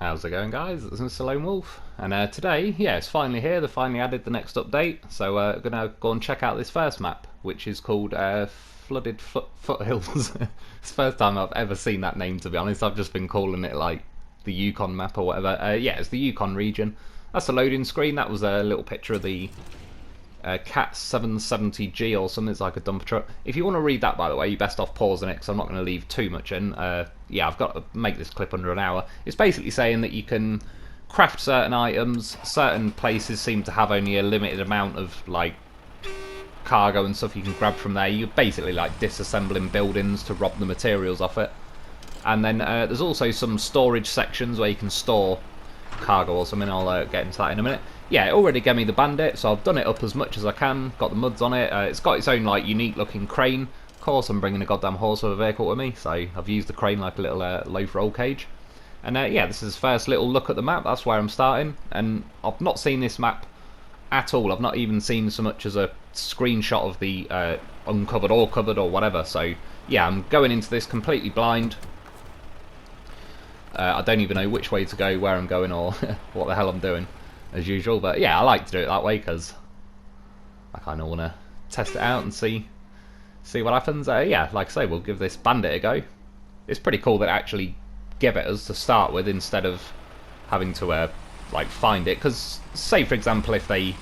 How's it going, guys? It's Mr. Lo4f, and today, yeah, it's finally here. They finally added the next update, so we're gonna go and check out this first map, which is called Foothills. It's the first time I've ever seen that name, to be honest. I've just been calling it like the Yukon map or whatever. Yeah, it's the Yukon region. That's the loading screen. That was a little picture of the Cat 770G or something. It's like a dumper truck. If you want to read that, by the way, you're best off pausing it because I'm not going to leave too much in. Yeah, I've got to make this clip under an hour. It's basically saying that you can craft certain items. Certain places seem to have only a limited amount of like cargo and stuff you can grab from there. You're basically like disassembling buildings to rob the materials off it. And then there's also some storage sections where you can store cargo or something. I'll get into that in a minute. Yeah, it already gave me the Bandit, so I've done it up as much as I can. Got the muds on it. It's got its own like unique looking crane. Of course, I'm bringing a goddamn horse of a vehicle with me, so I've used the crane like a little Loaf roll cage. And yeah, this is the first little look at the map. That's where I'm starting. And I've not seen this map at all. I've not even seen so much as a screenshot of the uncovered or covered or whatever. So yeah, I'm going into this completely blind. I don't even know which way to go, where I'm going, or what the hell I'm doing, as usual. But yeah, I like to do it that way because I kind of want to test it out and see what happens. Yeah, like I say, we'll give this Bandit a go. It's pretty cool that it actually give it us to start with instead of having to like find it. Because say for example, if they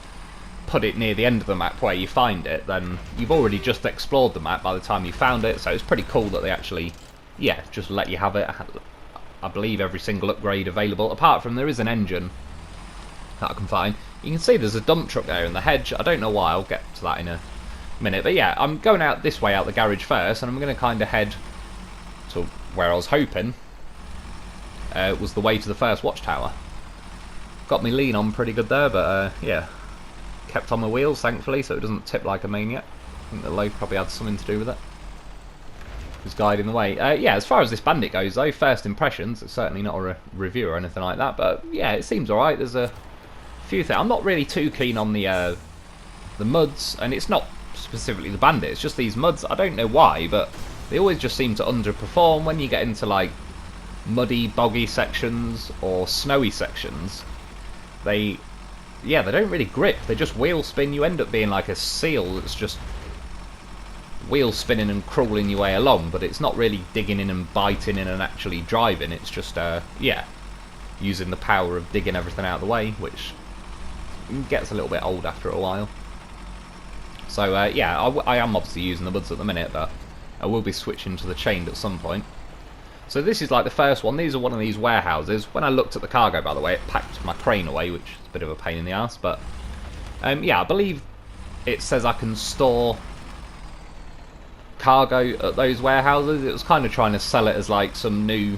put it near the end of the map where you find it, then you've already just explored the map by the time you found it. So it's pretty cool that they actually, yeah, just let you have it. I believe every single upgrade available, apart from there is an engine that I can find. You can see there's a dump truck there in the hedge. I don't know why, I'll get to that in a minute. But yeah, I'm going out this way, out the garage first, and I'm going to kind of head to where I was hoping was the way to the first Watchtower. Got me lean on pretty good there, but yeah, kept on my wheels, thankfully, so it doesn't tip like a maniac. I think the Loaf probably had something to do with it. Was guiding the way. Yeah, as far as this Bandit goes though, first impressions, it's certainly not a review or anything like that, but yeah, it seems alright. There's a few things. I'm not really too keen on the muds, and it's not specifically the Bandit, it's just these muds. I don't know why, but they always just seem to underperform when you get into like muddy, boggy sections or snowy sections. They don't really grip, they just wheel spin. You end up being like a seal that's just wheel spinning and crawling your way along, but it's not really digging in and biting in and actually driving. It's just yeah, using the power of digging everything out of the way, which gets a little bit old after a while. So yeah, I am obviously using the muds at the minute, but I will be switching to the chained at some point. So this is like the first one. These are one of these warehouses. When I looked at the cargo, by the way, it packed my crane away, which is a bit of a pain in the ass, but yeah, I believe it says I can store cargo at those warehouses. It was kind of trying to sell it as like some new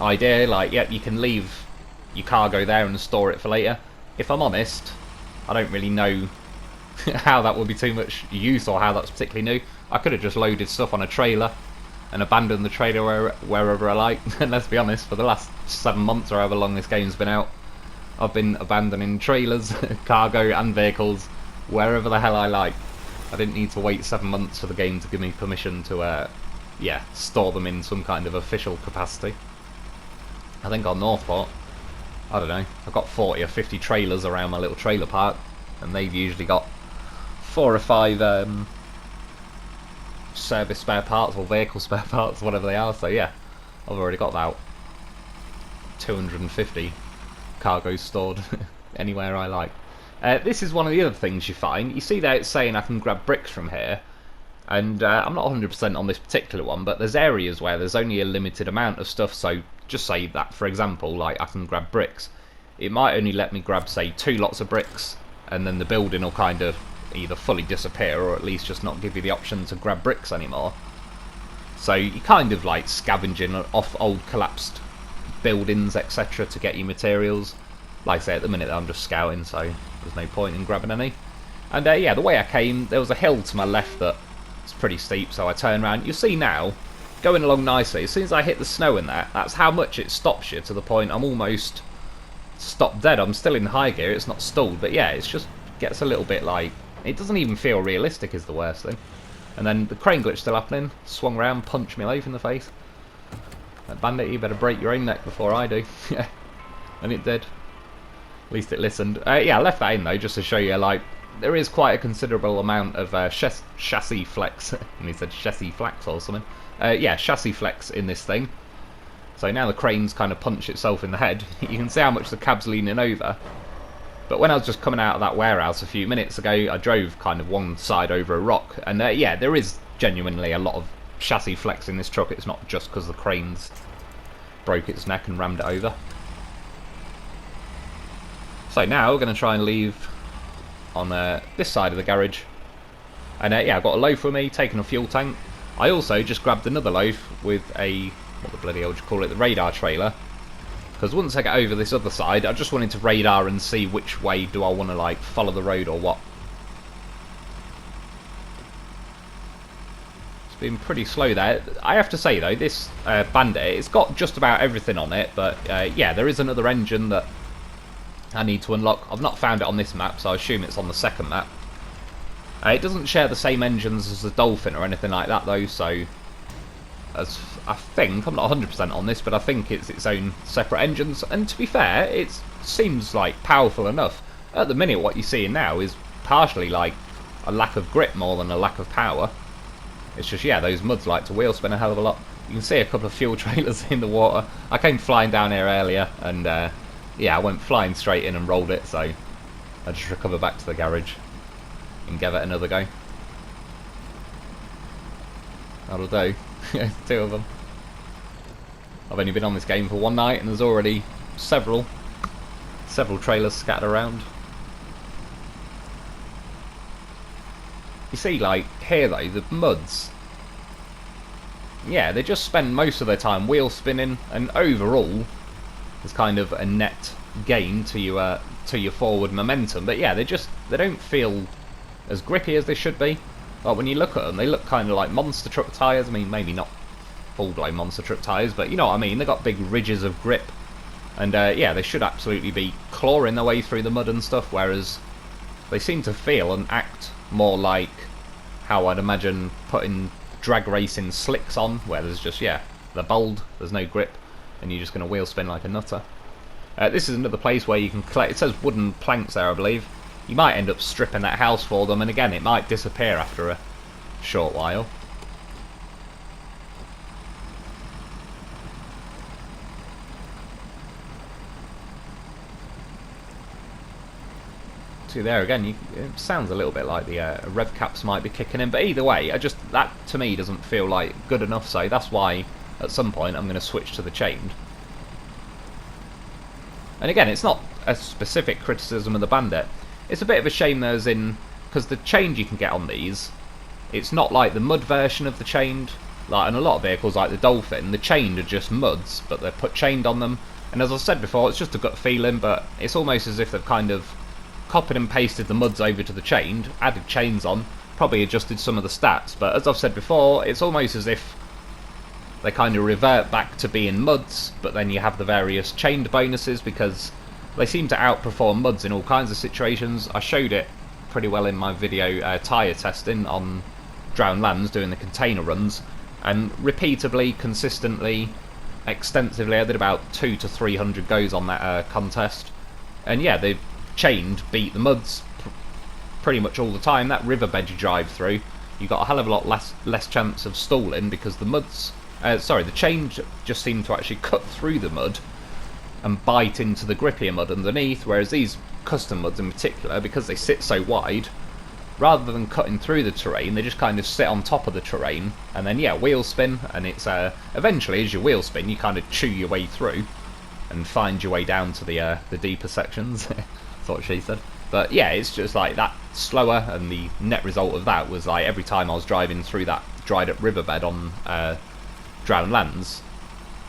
idea, like yep, you can leave your cargo there and store it for later. If I'm honest, I don't really know how that would be too much use or how that's particularly new. I could have just loaded stuff on a trailer and abandoned the trailer wherever I like. And let's be honest, for the last 7 months or however long this game's been out, I've been abandoning trailers, cargo and vehicles wherever the hell I like. I didn't need to wait 7 months for the game to give me permission to, yeah, store them in some kind of official capacity. I think on Northport, I don't know, I've got 40 or 50 trailers around my little trailer park, and they've usually got 4 or 5 service spare parts or vehicle spare parts, whatever they are. So yeah, I've already got about 250 cargoes stored anywhere I like. This is one of the other things you find. You see there it's saying I can grab bricks from here, and I'm not 100% on this particular one, but there's areas where there's only a limited amount of stuff. So just say that, for example, like I can grab bricks. It might only let me grab, say, 2 lots of bricks, and then the building will kind of either fully disappear or at least just not give you the option to grab bricks anymore. So you're kind of like scavenging off old collapsed buildings, etc., to get your materials. Like I say, at the minute I'm just scouting, so there's no point in grabbing any. And yeah, the way I came, there was a hill to my left that's pretty steep, so I turn around. You'll see now, going along nicely, as soon as I hit the snow in that, that's how much it stops you, to the point I'm almost stopped dead. I'm still in high gear, it's not stalled, but yeah, it just gets a little bit like, it doesn't even feel realistic is the worst thing. And then the crane glitch still happening, swung around, punched me Loaf in the face. Bandit, you better break your own neck before I do. Yeah, and it did. At least it listened. Yeah, I left that in though, just to show you, like, there is quite a considerable amount of chassis flex. And he said chassis flex or something. Yeah, chassis flex in this thing. So now the crane's kind of punched itself in the head. You can see how much the cab's leaning over. But when I was just coming out of that warehouse a few minutes ago, I drove kind of one side over a rock. And yeah, there is genuinely a lot of chassis flex in this truck. It's not just because the crane's broke its neck and rammed it over. So now we're going to try and leave on this side of the garage. And yeah, I've got a Loaf with me, taking a fuel tank. I also just grabbed another Loaf with a, what the bloody hell would you call it, the radar trailer. Because once I get over this other side, I just wanted to radar and see which way do I want to, like, follow the road or what. It's been pretty slow there. I have to say though, this Bandit, it's got just about everything on it, but yeah, there is another engine that I need to unlock. I've not found it on this map, so I assume it's on the second map. It doesn't share the same engines as the Dolphin or anything like that though, so as I think, I'm not 100% on this, but I think it's its own separate engines, and to be fair, it seems like powerful enough. At the minute what you're seeing now is partially like a lack of grip more than a lack of power. It's just, yeah, those muds like to wheel spin a hell of a lot. You can see a couple of fuel trailers in the water. I came flying down here earlier, and yeah, I went flying straight in and rolled it, so I just recovered back to the garage and gave it another go. That'll do. 2 of them. I've only been on this game for one night and there's already several trailers scattered around. You see, like, here though, the muds, yeah, they just spend most of their time wheel spinning, and overall there's kind of a net gain to your forward momentum. But yeah, they don't feel as grippy as they should be. Like, when you look at them, they look kind of like monster truck tyres. I mean, maybe not full-blown monster truck tyres, but you know what I mean. They've got big ridges of grip, and yeah, they should absolutely be clawing their way through the mud and stuff, whereas they seem to feel and act more like how I'd imagine putting drag racing slicks on, where there's just, yeah, they're bold, there's no grip, and you're just going to wheel spin like a nutter. This is another place where you can collect, it says wooden planks there, I believe. You might end up stripping that house for them, and again, it might disappear after a short while. See, there again, it sounds a little bit like the rev caps might be kicking in, but either way, that to me doesn't feel like good enough, so that's why at some point I'm going to switch to the chained. And again, it's not a specific criticism of the Bandit. It's a bit of a shame there's because the chained you can get on these, it's not like the mud version of the chained. Like in a lot of vehicles like the Dolphin, the chained are just muds, but they're put chained on them. And as I said before, it's just a gut feeling, but it's almost as if they've kind of copied and pasted the muds over to the chained, added chains on, probably adjusted some of the stats, but as I've said before, it's almost as if they kind of revert back to being muds, but then you have the various chained bonuses, because they seem to outperform muds in all kinds of situations. I showed it pretty well in my video tyre testing on Drowned Lands, doing the container runs, and repeatedly, consistently, extensively, I did about 200 to 300 goes on that contest, and yeah, the chained beat the muds pretty much all the time. That riverbed you drive through, you got a hell of a lot less chance of stalling, because the muds, the chain just seem to actually cut through the mud and bite into the grippier mud underneath, whereas these custom muds in particular, because they sit so wide, rather than cutting through the terrain, they just kind of sit on top of the terrain, and then yeah, wheel spin, and it's eventually as you wheel spin you kind of chew your way through and find your way down to the deeper sections. That's what she said. But yeah, it's just like that slower, and the net result of that was like every time I was driving through that dried up riverbed on Drowned Lands,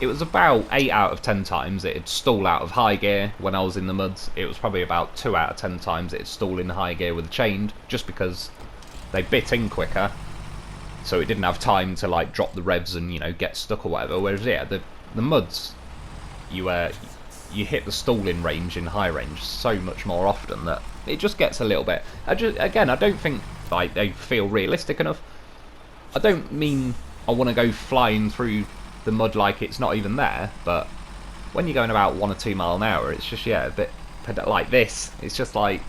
it was about 8 out of 10 times it'd stall out of high gear when I was in the muds. It was probably about 2 out of 10 times it'd stall in high gear with the chained, just because they bit in quicker, so it didn't have time to like drop the revs and, you know, get stuck or whatever. Whereas yeah, the muds, you hit the stalling range in high range so much more often that it just gets a little bit. I don't think like they feel realistic enough. I don't mean I want to go flying through the mud like it's not even there, but when you're going about 1 or 2 miles an hour, it's just, yeah, a bit like this. It's just like,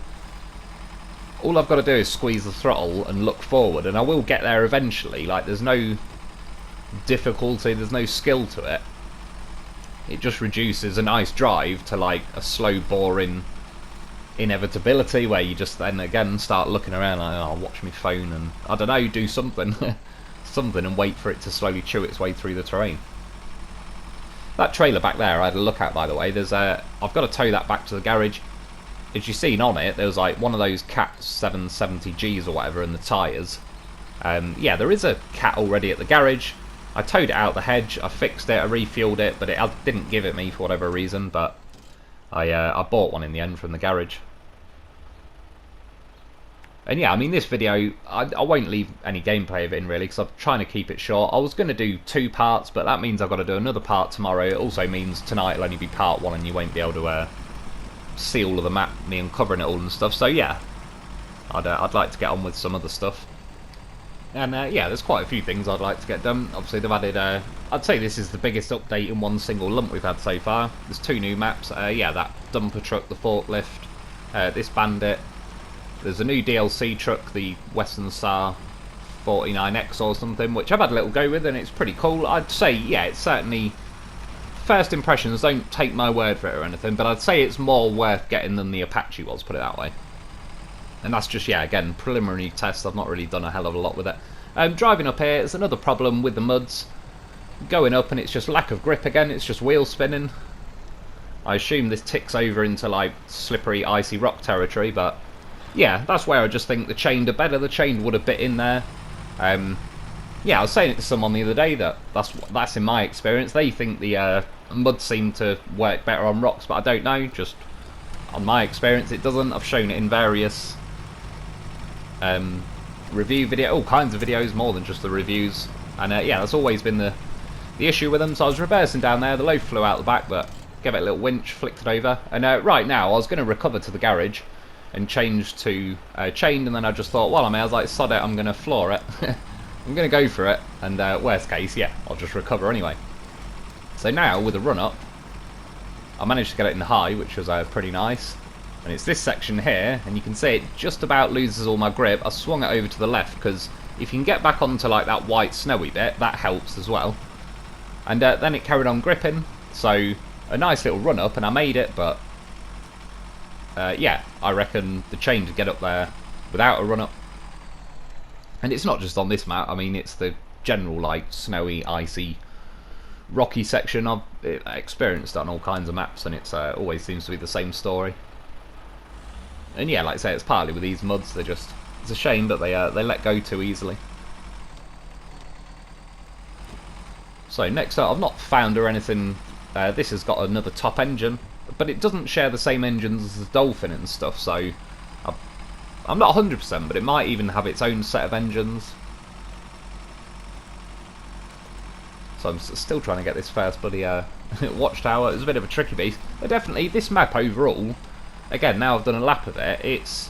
all I've got to do is squeeze the throttle and look forward, and I will get there eventually. Like, there's no difficulty, there's no skill to it. It just reduces a nice drive to like a slow, boring inevitability where you just then again start looking around like, oh, watch my phone and, I don't know, do something. Something, and wait for it to slowly chew its way through the terrain. That trailer back there I had a look at, by the way. There's I've got to tow that back to the garage. As you've seen on it, there was like one of those Cat 770Gs or whatever in the tyres. Yeah, there is a Cat already at the garage. I towed it out the hedge, I fixed it, I refueled it, but it didn't give it me for whatever reason, but I bought one in the end from the garage. And yeah, I mean, this video, I won't leave any gameplay of it in really, because I'm trying to keep it short. I was going to do 2 parts, but that means I've got to do another part tomorrow. It also means tonight will only be part 1, and you won't be able to see all of the map, me uncovering it all and stuff. So yeah, I'd like to get on with some other stuff. And yeah, there's quite a few things I'd like to get done. Obviously, they've added, I'd say this is the biggest update in one single lump we've had so far. There's 2 new maps. Yeah, that dumper truck, the forklift, this Bandit. There's a new DLC truck, the Western Star 49X or something, which I've had a little go with, and it's pretty cool. I'd say, yeah, it's certainly... First impressions, don't take my word for it or anything, but I'd say it's more worth getting than the Apache was, put it that way. And that's just, yeah, again, preliminary test. I've not really done a hell of a lot with it. Driving up here, it's another problem with the muds. Going up, and it's just lack of grip again. It's just wheel spinning. I assume this ticks over into, like, slippery, icy rock territory, but... Yeah, that's where I just think the chained are better. The chained would have bit in there. Yeah, I was saying it to someone the other day that that's in my experience. They think the mud seem to work better on rocks, but I don't know. Just on my experience, it doesn't. I've shown it in various review video, all kinds of videos, more than just the reviews. And yeah, that's always been the issue with them. So I was reversing down there. The Loaf flew out the back, but gave it a little winch, flicked it over. And right now, I was going to recover to the garage and change to chained, and then I just thought, well, I was like, sod it, I'm going to floor it. I'm going to go for it, and worst case, yeah, I'll just recover anyway. So now, with a run-up, I managed to get it in high, which was pretty nice. And it's this section here, and you can see it just about loses all my grip. I swung it over to the left, because if you can get back onto like that white snowy bit, that helps as well. And then it carried on gripping, so a nice little run-up, and I made it, but... yeah, I reckon the chain to get up there without a run-up. And it's not just on this map, I mean, it's the general, like, snowy, icy, rocky section. I've experienced on all kinds of maps, and it's always seems to be the same story. And yeah, like I say, it's partly with these muds, it's a shame that they let go too easily. So next up, I've not found or anything, this has got another top engine, but it doesn't share the same engines as the Dolphin and stuff, so I'm not 100%, but it might even have its own set of engines. So I'm still trying to get this first bloody Watchtower. It's a bit of a tricky beast. But definitely, this map overall, again, now I've done a lap of it, it's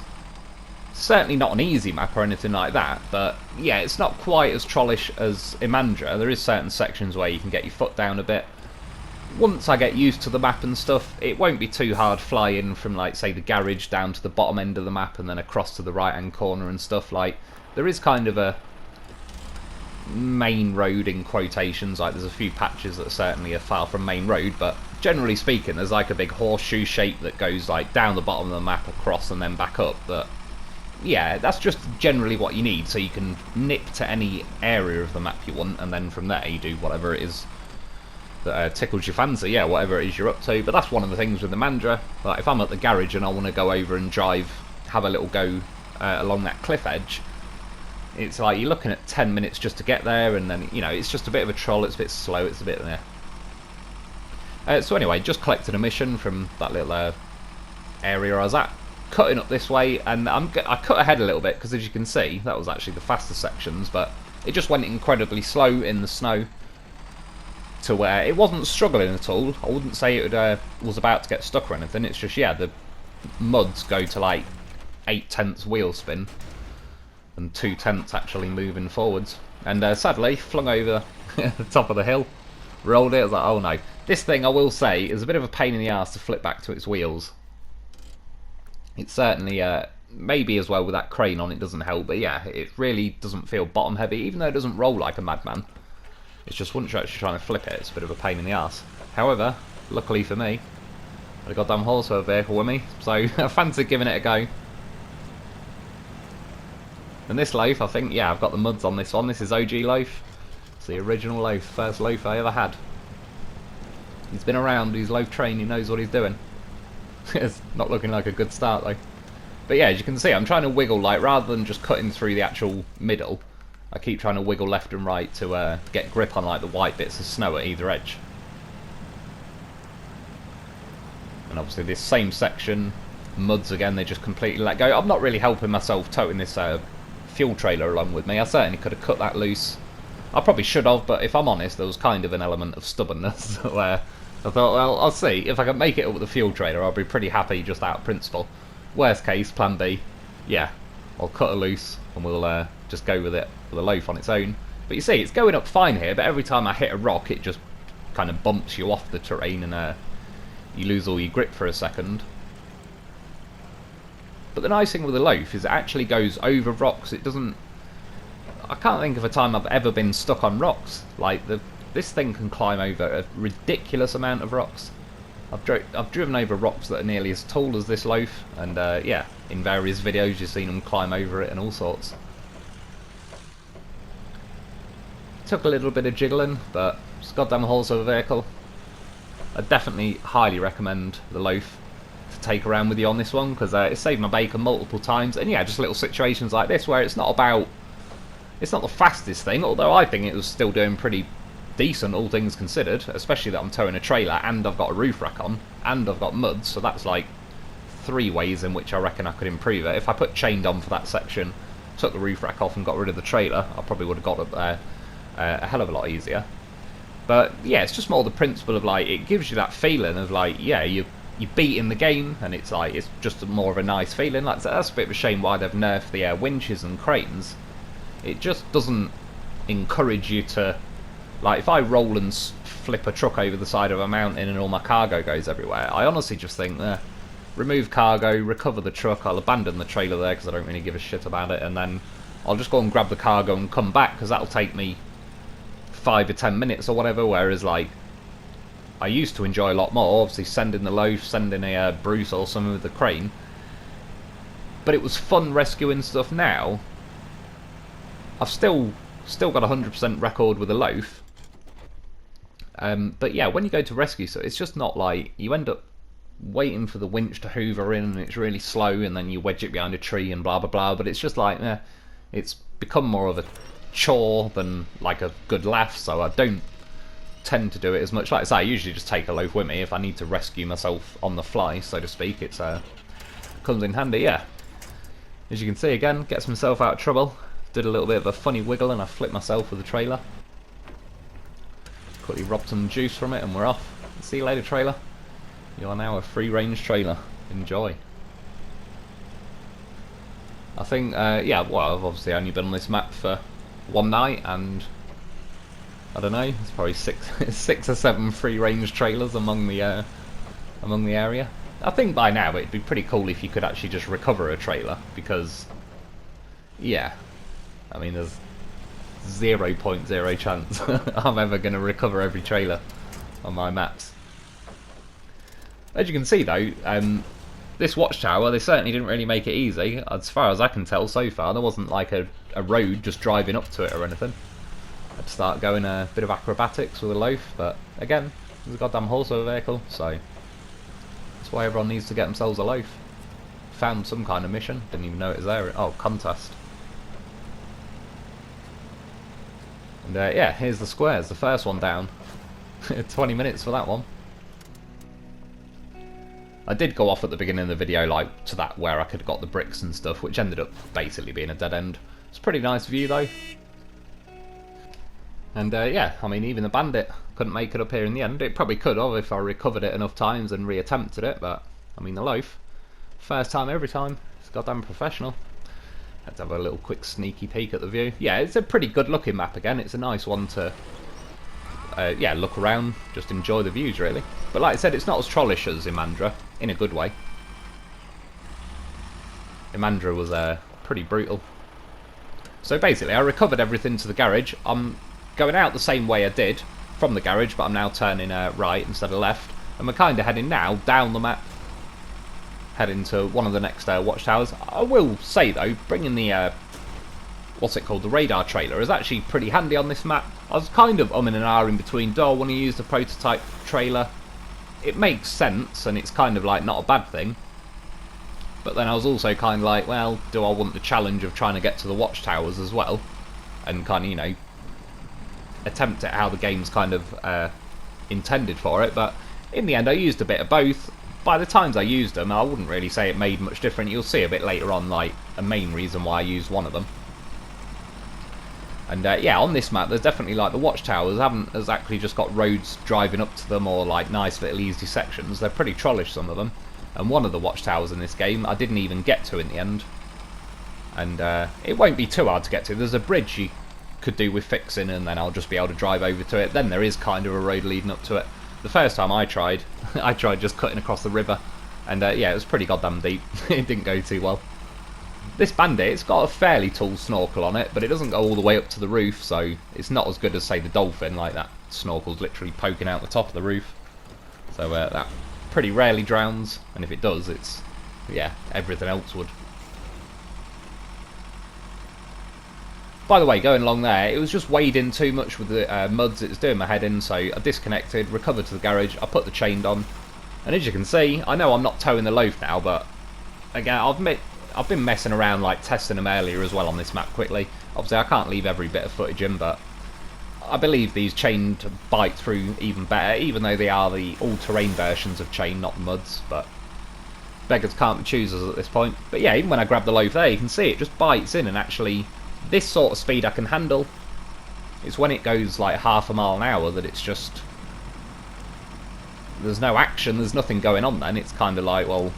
certainly not an easy map or anything like that, but yeah, it's not quite as trollish as Imandra. There is certain sections where you can get your foot down a bit. Once I get used to the map and stuff, it won't be too hard flying from, like, say, the garage down to the bottom end of the map and then across to the right-hand corner and stuff. Like, there is kind of a main road in quotations, like there's a few patches that certainly are far from main road, but generally speaking, there's like a big horseshoe shape that goes, like, down the bottom of the map, across, and then back up. But yeah, that's just generally what you need, so you can nip to any area of the map you want, and then from there you do whatever it is that tickles your fancy, yeah, whatever it is you're up to. But that's one of the things with the Mandra. Like, if I'm at the garage and I want to go over and drive, have a little go along that cliff edge, it's like you're looking at 10 minutes just to get there, and then, you know, it's just a bit of a troll, it's a bit slow, it's a bit there. So anyway, just collected a mission from that little area I was at, cutting up this way, and I cut ahead a little bit, because as you can see, that was actually the faster sections, but it just went incredibly slow in the snow, to where it wasn't struggling at all. I wouldn't say it was about to get stuck or anything. It's just, yeah, the muds go to like 8/10 wheel spin and 2/10 actually moving forwards. And sadly, flung over the top of the hill. rolled it. I was like, oh no. This thing, I will say, is a bit of a pain in the arse to flip back to its wheels. It's certainly, maybe as well with that crane on, it doesn't help. But yeah, it really doesn't feel bottom heavy, even though it doesn't roll like a madman. It's just once you're actually trying to flip it, it's a bit of a pain in the arse. However, luckily for me, I've got a goddamn horse vehicle with me, so I fancy giving it a go. And this Loaf, I think, yeah, I've got the muds on this one. This is OG Loaf. It's the original Loaf, first Loaf I ever had. He's been around, he's Loaf trained, he knows what he's doing. It's not looking like a good start though. But yeah, as you can see, I'm trying to wiggle, like, rather than just cutting through the actual middle, I keep trying to wiggle left and right to get grip on like the white bits of snow at either edge. And obviously this same section, muds again, they just completely let go. I'm not really helping myself toting this fuel trailer along with me. I certainly could have cut that loose. I probably should have, but if I'm honest, there was kind of an element of stubbornness where I thought, well, I'll see. If I can make it up with the fuel trailer, I'll be pretty happy just out of principle. Worst case, plan B, yeah, I'll cut it loose and we'll just go with it with a Loaf on its own. But you see, it's going up fine here, but every time I hit a rock, it just kind of bumps you off the terrain and you lose all your grip for a second. But the nice thing with the Loaf is it actually goes over rocks. It doesn't... I can't think of a time I've ever been stuck on rocks. Like, this thing can climb over a ridiculous amount of rocks. I've driven over rocks that are nearly as tall as this Loaf, and yeah, in various videos you've seen them climb over it and all sorts. Took a little bit of jiggling, but it's a goddamn horse of a vehicle. I definitely highly recommend the Loaf to take around with you on this one, because it saved my bacon multiple times. And yeah, just little situations like this where it's not the fastest thing, although I think it was still doing pretty decent, all things considered, especially that I'm towing a trailer and I've got a roof rack on and I've got muds, so that's like 3 ways in which I reckon I could improve it. If I put chained on for that section, took the roof rack off and got rid of the trailer, I probably would have got up there a hell of a lot easier. But yeah, it's just more the principle of, like, it gives you that feeling of, like, yeah, you're beating the game, and it's like, it's just more of a nice feeling. Like, that's a bit of a shame why they've nerfed the winches and cranes. It just doesn't encourage you to, like, if I roll and flip a truck over the side of a mountain and all my cargo goes everywhere, I honestly just think, remove cargo, recover the truck, I'll abandon the trailer there because I don't really give a shit about it, and then I'll just go and grab the cargo and come back, because that'll take me 5 or 10 minutes or whatever, whereas, like, I used to enjoy a lot more, obviously sending the Loaf, sending a Bruce or something with the crane, but it was fun rescuing stuff. Now I've still got a 100% record with a Loaf, but yeah, when you go to rescue stuff, it's just not like, you end up waiting for the winch to hoover in and it's really slow, and then you wedge it behind a tree and blah blah blah, but it's just like, it's become more of a chore than like a good laugh, so I don't tend to do it as much. Like I say, I usually just take a Loaf with me if I need to rescue myself on the fly, so to speak. It's comes in handy. Yeah, as you can see, again, gets myself out of trouble. Did a little bit of a funny wiggle and I flipped myself with the trailer. Quickly robbed some juice from it and we're off. See you later, trailer. You are now a free range trailer. Enjoy. I think yeah, well, I've obviously only been on this map for one night, and I don't know, it's probably six or seven free range trailers among the area. I think by now it'd be pretty cool if you could actually just recover a trailer, because yeah, I mean, there's 0.0 chance I'm ever going to recover every trailer on my maps. As you can see though, this Watchtower, they certainly didn't really make it easy. As far as I can tell so far, there wasn't like a road just driving up to it or anything. I had to start going a bit of acrobatics with a Loaf, but again, it's a goddamn horse of a vehicle, so that's why everyone needs to get themselves a Loaf. Found some kind of mission, didn't even know it was there. Oh, contest. And yeah, here's the squares, the first one down. 20 minutes for that one. I did go off at the beginning of the video, like, to that where I could have got the bricks and stuff, which ended up basically being a dead end. It's a pretty nice view though. And yeah, I mean, even the Bandit couldn't make it up here in the end. It probably could have if I recovered it enough times and reattempted it, but I mean, the Loaf, first time every time. It's goddamn professional. Let's have a little quick sneaky peek at the view. Yeah, it's a pretty good looking map again. It's a nice one to yeah, look around, just enjoy the views really. But like I said, it's not as trollish as Imandra, in a good way. Imandra was pretty brutal. So basically, I recovered everything to the garage. I'm going out the same way I did from the garage, but I'm now turning right instead of left. And we're kind of heading now down the map, heading to one of the next watchtowers. I will say though, bringing the what's it called, the radar trailer is actually pretty handy on this map. I was kind of umming and ahhing between, do I want to use the prototype trailer? It makes sense, and it's kind of like not a bad thing. But then I was also kind of like, well, do I want the challenge of trying to get to the watchtowers as well? And kind of, you know, attempt at how the game's kind of intended for it. But in the end, I used a bit of both. By the times I used them, I wouldn't really say it made much difference. You'll see a bit later on, like, a main reason why I used one of them. And yeah, on this map, there's definitely, like, the watchtowers haven't exactly just got roads driving up to them or, like, nice little easy sections. They're pretty trollish, some of them. And one of the watchtowers in this game, I didn't even get to in the end. And it won't be too hard to get to. There's a bridge you could do with fixing, and then I'll just be able to drive over to it. Then there is kind of a road leading up to it. The first time I tried just cutting across the river. And yeah, it was pretty goddamn deep. It didn't go too well. This Bandit, it's got a fairly tall snorkel on it, but it doesn't go all the way up to the roof, so it's not as good as, say, the Dolphin. Like, that snorkel's literally poking out the top of the roof. So that pretty rarely drowns, and if it does, it's, yeah, everything else would. By the way, going along there, it was just wading too much with the muds. It was doing my head in, so I disconnected, recovered to the garage, I put the chain on, and as you can see, I know I'm not towing the Loaf now, but again, I've been messing around, like, testing them earlier as well on this map quickly. Obviously, I can't leave every bit of footage in, but I believe these chain to bite through even better, even though they are the all-terrain versions of chain, not the muds, but beggars can't be choosers at this point. But yeah, even when I grab the Loaf there, you can see it just bites in, and actually, this sort of speed I can handle. It's when it goes like half a mile an hour that it's just, there's no action, there's nothing going on then. It's kind of like, well,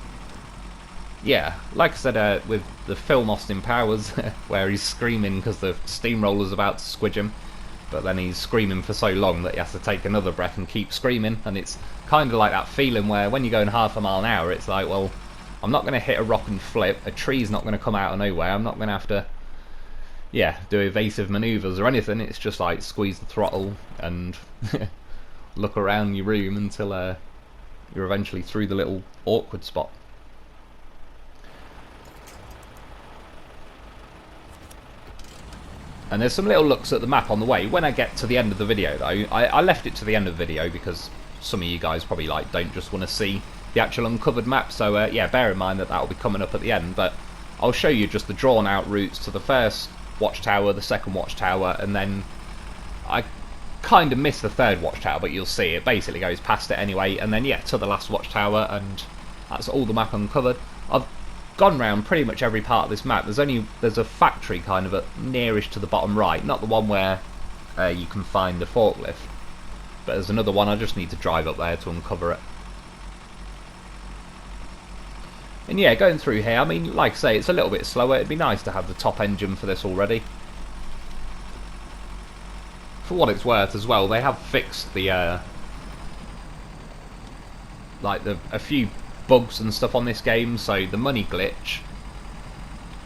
yeah, like I said with the film Austin Powers, where he's screaming because the steamroller's about to squidge him, but then he's screaming for so long that he has to take another breath and keep screaming. And it's kind of like that feeling where when you're going half a mile an hour, it's like, well, I'm not going to hit a rock and flip, a tree's not going to come out of nowhere, I'm not going to have to, yeah, do evasive manoeuvres or anything. It's just like squeeze the throttle and look around your room until you're eventually through the little awkward spot. And there's some little looks at the map on the way. When I get to the end of the video though, I left it to the end of the video because some of you guys probably like don't just want to see the actual uncovered map, so yeah, bear in mind that will be coming up at the end. But I'll show you just the drawn out routes to the first watchtower, the second watchtower, and then I kind of missed the third watchtower, but you'll see it basically goes past it anyway, and then yeah, to the last watchtower, and that's all the map uncovered. I've gone round pretty much every part of this map. There's a factory kind of nearish to the bottom right, not the one where you can find the forklift, but there's another one. I just need to drive up there to uncover it. And yeah, going through here, I mean, like I say, it's a little bit slower. It'd be nice to have the top engine for this already. For what it's worth as well, they have fixed the a few bugs and stuff on this game, so the money glitch,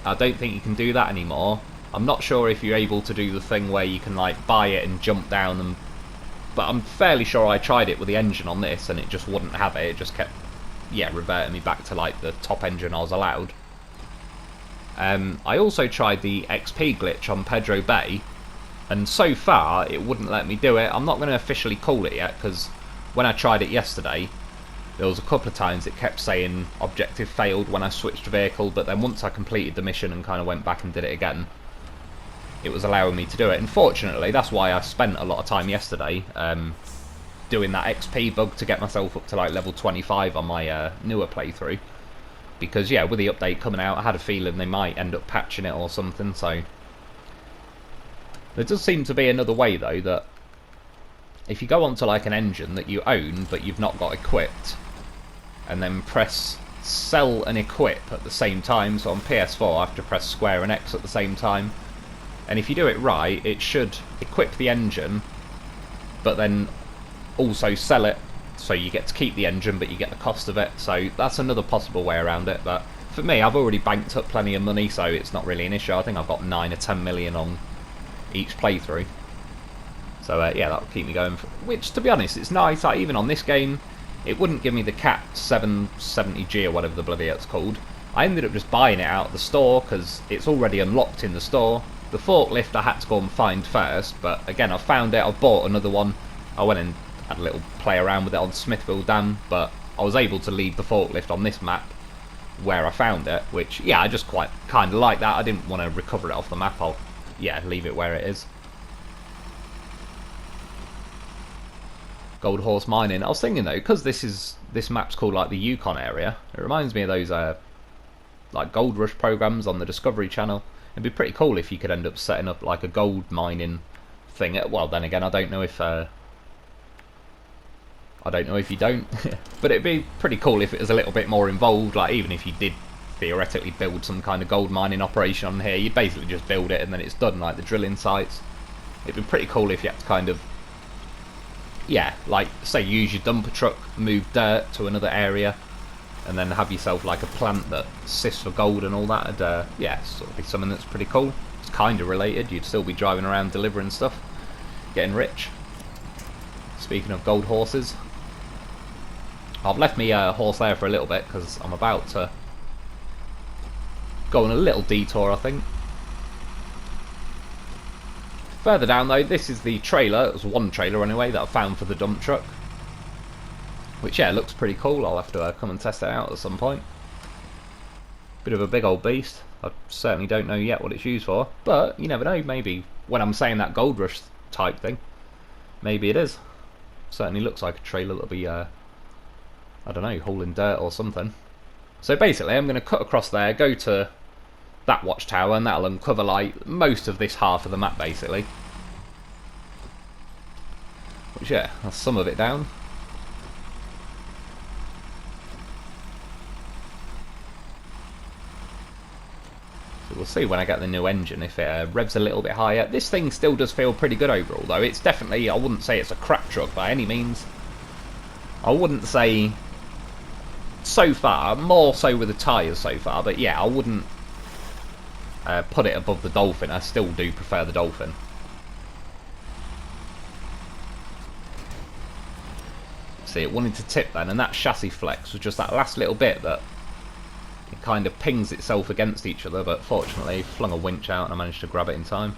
I don't think you can do that anymore. I'm not sure if you're able to do the thing where you can like buy it and jump down, but I'm fairly sure I tried it with the engine on this and it just wouldn't have it. It just kept, yeah, reverting me back to like the top engine I was allowed. I also tried the XP glitch on Pedro Bay, and so far it wouldn't let me do it. I'm not going to officially call it yet, because when I tried it yesterday, there was a couple of times it kept saying objective failed when I switched vehicle, but then once I completed the mission and kind of went back and did it again, it was allowing me to do it. And fortunately, that's why I spent a lot of time yesterday doing that XP bug to get myself up to like level 25 on my newer playthrough. Because yeah, with the update coming out, I had a feeling they might end up patching it or something, so... There does seem to be another way though, that if you go onto like an engine that you own but you've not got equipped, and then press sell and equip at the same time, so on PS4 I have to press square and X at the same time, and if you do it right, it should equip the engine but then also sell it, so you get to keep the engine but you get the cost of it. So that's another possible way around it. But for me, I've already banked up plenty of money, so it's not really an issue. I think I've got 9 or 10 million on each playthrough. So yeah, that'll keep me going. Which, to be honest, it's nice. Like, even on this game, it wouldn't give me the Cat 770G or whatever the bloody it's called. I ended up just buying it out of the store because it's already unlocked in the store. The forklift I had to go and find first, but again, I found it. I bought another one. I went and had a little play around with it on Smithville Dam, but I was able to leave the forklift on this map where I found it, which, yeah, I just quite kind of like that. I didn't want to recover it off the map. I'll, yeah, leave it where it is. Gold Horse Mining. I was thinking though, because this map's called like the Yukon area, it reminds me of those like Gold Rush programs on the Discovery Channel. It'd be pretty cool if you could end up setting up like a gold mining thing. Well, then again, I don't know if you don't, but it'd be pretty cool if it was a little bit more involved. Like, even if you did theoretically build some kind of gold mining operation on here, you basically just build it and then it's done, like the drilling sites. It'd be pretty cool if you had to kind of, yeah, like, say you use your dumper truck, move dirt to another area, and then have yourself like a plant that sifts for gold and all that. And yeah, sort of be something that's pretty cool. It's kind of related. You'd still be driving around delivering stuff, getting rich. Speaking of gold horses, I've left me horse there for a little bit because I'm about to go on a little detour, I think. Further down though, this is the trailer. It was one trailer anyway that I found for the dump truck, which, yeah, looks pretty cool. I'll have to come and test it out at some point. Bit of a big old beast. I certainly don't know yet what it's used for, but you never know. Maybe when I'm saying that Gold Rush type thing, maybe it is. Certainly looks like a trailer that'll be I don't know, hauling dirt or something. So basically I'm going to cut across there, go to that watchtower, and that'll uncover like most of this half of the map basically. Which, yeah, that's some of it down. So we'll see when I get the new engine if it revs a little bit higher. This thing still does feel pretty good overall though. It's definitely, I wouldn't say it's a crap truck by any means. I wouldn't say so far, more so with the tyres so far, but yeah, I wouldn't put it above the Dolphin. I still do prefer the Dolphin. See, it wanted to tip then, and that chassis flex was just that last little bit that it kind of pings itself against each other, but fortunately flung a winch out and I managed to grab it in time.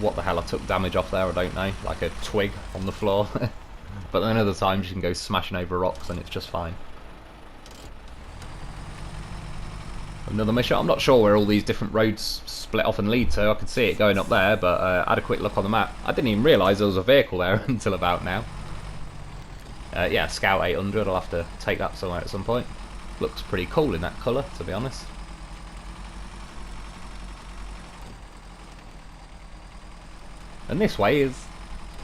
What the hell I took damage off there, I don't know, like a twig on the floor. But then other times you can go smashing over rocks and it's just fine. Another mission. I'm not sure where all these different roads split off and lead to. I could see it going up there, but I had a quick look on the map. I didn't even realise there was a vehicle there until about now. Yeah, Scout 800. I'll have to take that somewhere at some point. Looks pretty cool in that colour, to be honest. And this way is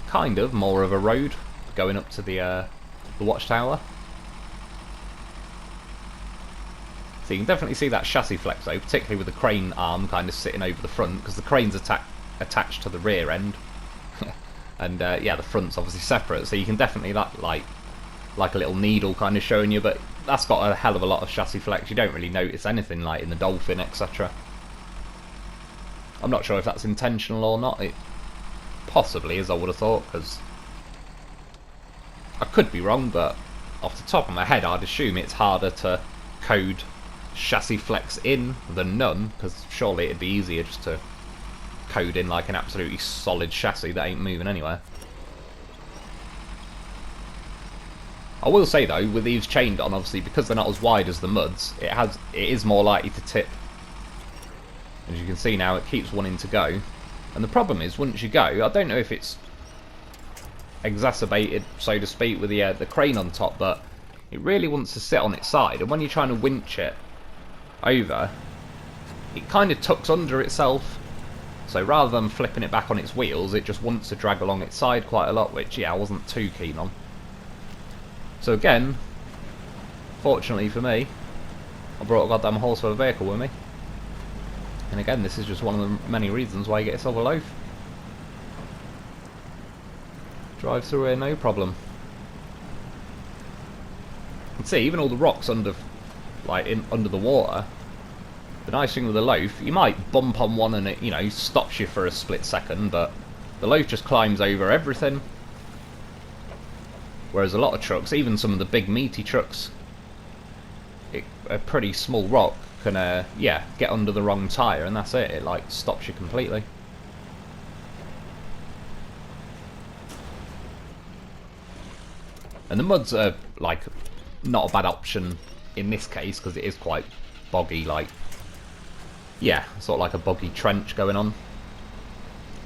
kind of more of a road going up to the watchtower. So you can definitely see that chassis flex though, particularly with the crane arm kind of sitting over the front, because the crane's attached to the rear end. And yeah, the front's obviously separate, so you can definitely like a little needle kind of showing you, but that's got a hell of a lot of chassis flex. You don't really notice anything like in the Dolphin, etc. I'm not sure if that's intentional or not. It possibly is, I would have thought, because I could be wrong, but off the top of my head I'd assume it's harder to code chassis flex in than none, because surely it'd be easier just to code in like an absolutely solid chassis that ain't moving anywhere. I will say though, with these chained on, obviously because they're not as wide as the muds, it is more likely to tip. As you can see now, it keeps wanting to go, and the problem is once you go, I don't know if it's exacerbated, so to speak, with the crane on top, but it really wants to sit on its side, and when you're trying to winch it over, it kind of tucks under itself. So rather than flipping it back on its wheels, it just wants to drag along its side quite a lot, which, yeah, I wasn't too keen on. So again, fortunately for me, I brought a goddamn horse for a vehicle with me. And again, this is just one of the many reasons why you get yourself a Loaf. drive through here no problem. You can see even all the rocks under, under the water. The nice thing with the Loaf, you might bump on one and it, you know, stops you for a split second, but the Loaf just climbs over everything. Whereas a lot of trucks, even some of the big meaty trucks, a pretty small rock can, yeah, get under the wrong tyre and that's it. It like stops you completely. And the muds are like not a bad option in this case because it is quite boggy, like, yeah, sort of like a boggy trench going on.